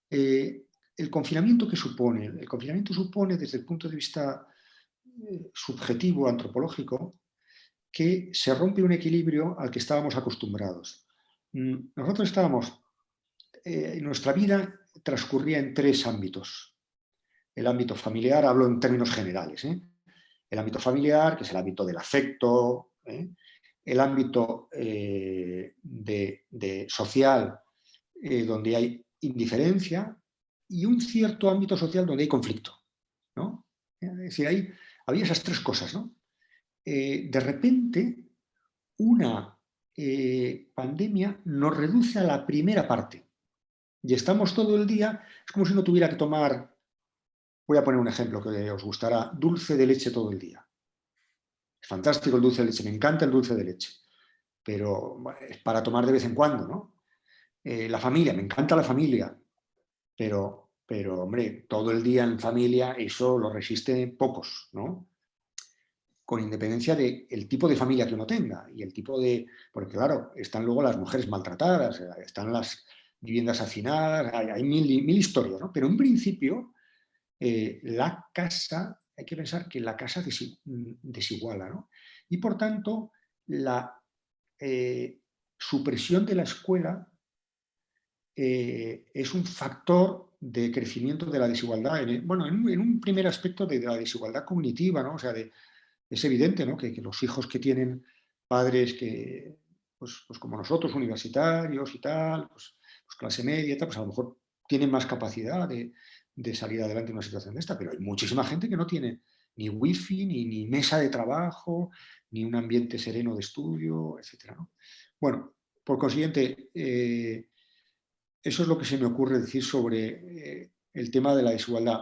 El confinamiento que supone, desde el punto de vista subjetivo, antropológico, que se rompe un equilibrio al que estábamos acostumbrados. Nosotros nuestra vida transcurría en tres ámbitos. El ámbito familiar, hablo en términos generales, el ámbito familiar, que es el ámbito del afecto, el ámbito social, donde hay indiferencia, y un cierto ámbito social donde hay conflicto, ¿no? Es decir, había esas tres cosas, ¿no? De repente, una pandemia nos reduce a la primera parte y estamos todo el día, es como si uno tuviera que tomar, voy a poner un ejemplo que os gustará, dulce de leche todo el día. Es fantástico el dulce de leche, me encanta el dulce de leche, pero es para tomar de vez en cuando, ¿no? La familia, me encanta la familia, pero hombre, todo el día en familia eso lo resisten pocos, ¿no? Con independencia del tipo de familia que uno tenga y el tipo de... Porque claro, están luego las mujeres maltratadas, están las viviendas hacinadas, hay mil historias, ¿no? Pero en principio la casa, hay que pensar que la casa desiguala, ¿no? Y por tanto, la supresión de la escuela es un factor de crecimiento de la desigualdad, en un primer aspecto de la desigualdad cognitiva, ¿no? O sea, es evidente, ¿no?, que los hijos que tienen padres que, pues como nosotros, universitarios y tal, pues clase media y tal, pues a lo mejor tienen más capacidad de salir adelante en una situación de esta, pero hay muchísima gente que no tiene ni wifi, ni mesa de trabajo, ni un ambiente sereno de estudio, etc., ¿no? Bueno, por consiguiente, eso es lo que se me ocurre decir sobre el tema de la desigualdad.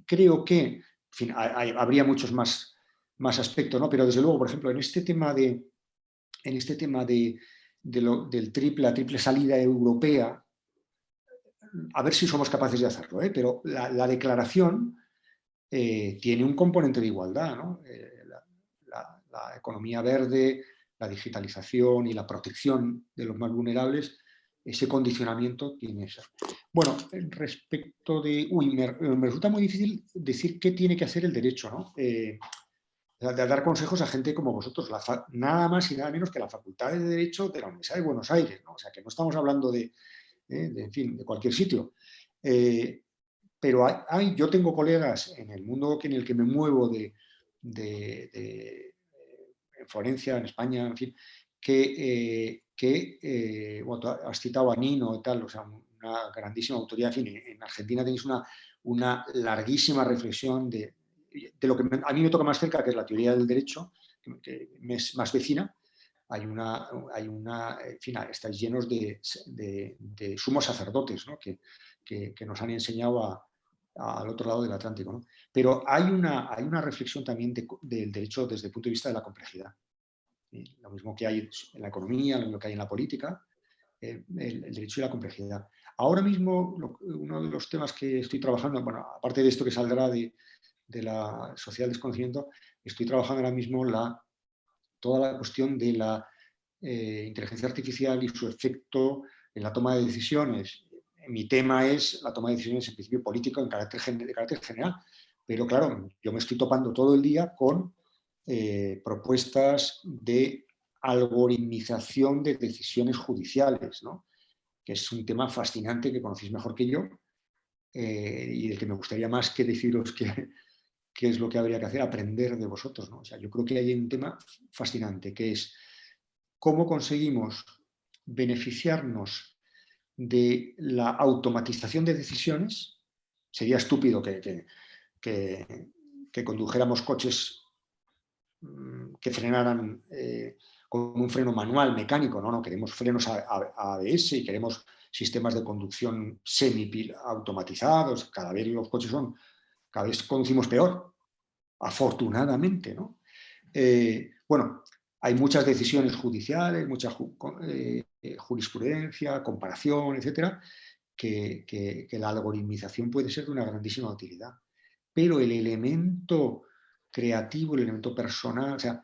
Creo que, en fin, habría muchos más aspectos, ¿no? Pero desde luego, por ejemplo, en este tema de la triple salida europea, a ver si somos capaces de hacerlo, pero la declaración tiene un componente de igualdad, ¿no? La economía verde, la digitalización y la protección de los más vulnerables, ese condicionamiento tiene eso. Bueno, respecto de... me resulta muy difícil decir qué tiene que hacer el derecho, ¿no? De dar consejos a gente como vosotros, nada más y nada menos que la Facultad de Derecho de la Universidad de Buenos Aires, ¿no? O sea, que no estamos hablando en fin, de cualquier sitio. Pero yo tengo colegas en el mundo en el que me muevo en Florencia, en España, en fin, bueno, has citado a Nino y tal, o sea, una grandísima autoridad. En fin, en Argentina tenéis una larguísima reflexión de lo que a mí me toca más cerca, que es la teoría del derecho, que me es más vecina. En fin, estáis llenos de sumos sacerdotes, ¿no?, que nos han enseñado al otro lado del Atlántico, ¿no? Pero hay una reflexión también del derecho desde el punto de vista de la complejidad. Lo mismo que hay en la economía, lo mismo que hay en la política, el derecho y la complejidad. Ahora mismo, uno de los temas que estoy trabajando, bueno, aparte de esto que saldrá de la sociedad del desconocimiento, estoy trabajando ahora mismo toda la cuestión de la inteligencia artificial y su efecto en la toma de decisiones. Mi tema es la toma de decisiones en principio político de carácter general, pero claro, yo me estoy topando todo el día con propuestas de algoritmización de decisiones judiciales, ¿no?, que es un tema fascinante que conocéis mejor que yo, y del que me gustaría más que deciros qué es lo que habría que hacer, aprender de vosotros, ¿no? O sea, yo creo que hay un tema fascinante, que es cómo conseguimos beneficiarnos de la automatización de decisiones. Sería estúpido que condujéramos coches que frenaran con un freno manual, mecánico, no, queremos frenos ABS y queremos sistemas de conducción semi-automatizados. Cada vez conducimos peor, afortunadamente, ¿no? Bueno, hay muchas decisiones judiciales, mucha jurisprudencia, comparación, etcétera, que la algoritmización puede ser de una grandísima utilidad. Pero el elemento creativo, el elemento personal, o sea,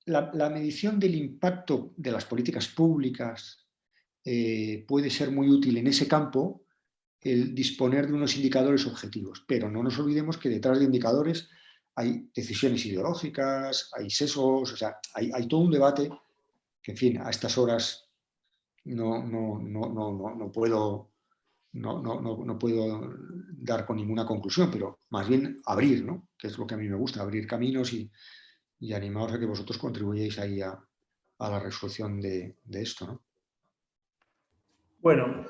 la medición del impacto de las políticas públicas puede ser muy útil en ese campo, el disponer de unos indicadores objetivos, pero no nos olvidemos que detrás de indicadores hay decisiones ideológicas, hay sesgos, o sea, hay todo un debate que, en fin, a estas horas no puedo dar con ninguna conclusión, pero más bien abrir, ¿no?, que es lo que a mí me gusta, abrir caminos y animaros a que vosotros contribuyáis ahí a la resolución de esto, ¿no? Bueno,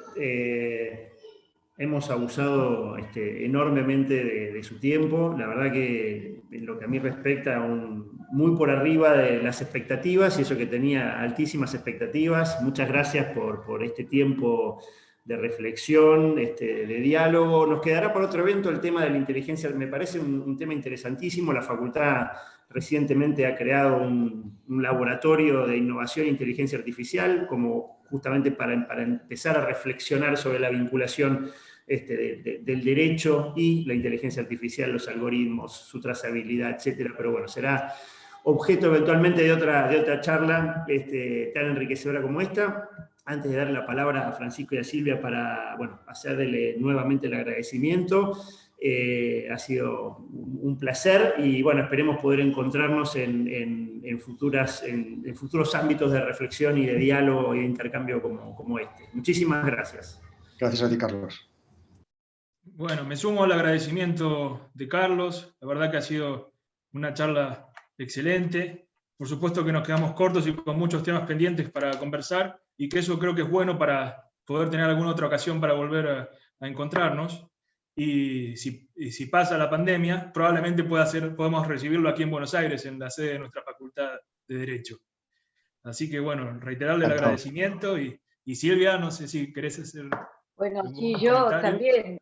hemos abusado enormemente de su tiempo. La verdad que en lo que a mí respecta, muy por arriba de las expectativas, y eso que tenía altísimas expectativas. Muchas gracias por este tiempo de reflexión, de diálogo. Nos quedará por otro evento el tema de la inteligencia. Me parece un tema interesantísimo. La facultad recientemente ha creado un laboratorio de innovación e inteligencia artificial, como justamente para empezar a reflexionar sobre la vinculación del derecho y la inteligencia artificial, los algoritmos, su trazabilidad, etcétera. Pero bueno, será objeto eventualmente de otra charla tan enriquecedora como esta. antes de darle la palabra a Francisco y a Silvia para hacerle nuevamente el agradecimiento. Ha sido un placer y esperemos poder encontrarnos en futuros ámbitos de reflexión y de diálogo y de intercambio como este. Muchísimas gracias. Gracias a ti, Carlos. Bueno, me sumo al agradecimiento de Carlos. La verdad que ha sido una charla excelente. Por supuesto que nos quedamos cortos y con muchos temas pendientes para conversar, y que eso creo que es bueno para poder tener alguna otra ocasión para volver a encontrarnos. Y si pasa la pandemia, probablemente podemos recibirlo aquí en Buenos Aires, en la sede de nuestra Facultad de Derecho. Así que reiterarle el agradecimiento. Y Silvia, no sé si querés hacer... Bueno, sí, yo también.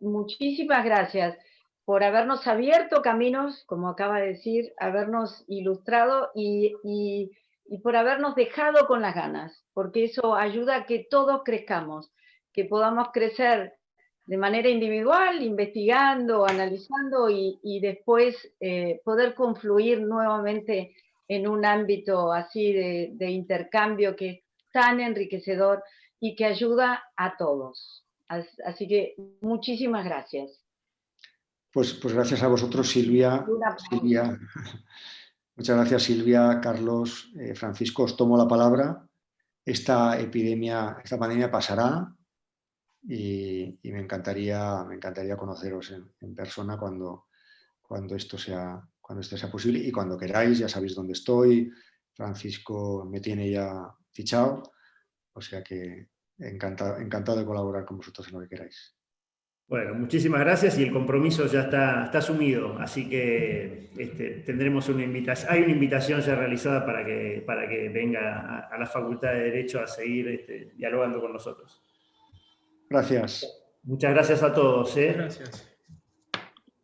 Muchísimas gracias por habernos abierto caminos, como acaba de decir, habernos ilustrado y por habernos dejado con las ganas, porque eso ayuda a que todos crezcamos, que podamos crecer de manera individual, investigando, analizando y después poder confluir nuevamente en un ámbito así de intercambio que es tan enriquecedor y que ayuda a todos. Así que muchísimas gracias. Pues gracias a vosotros, Silvia. Muchas gracias, Silvia, Carlos, Francisco. Os tomo la palabra. Esta pandemia pasará y me encantaría conoceros en persona cuando esto sea posible, y cuando queráis. Ya sabéis dónde estoy. Francisco me tiene ya fichado, o sea que encantado de colaborar con vosotros en lo que queráis. Bueno, muchísimas gracias, y el compromiso ya está asumido, así que tendremos una invitación. Hay una invitación ya realizada para que venga a la Facultad de Derecho a seguir dialogando con nosotros. Gracias. Muchas gracias a todos. Gracias.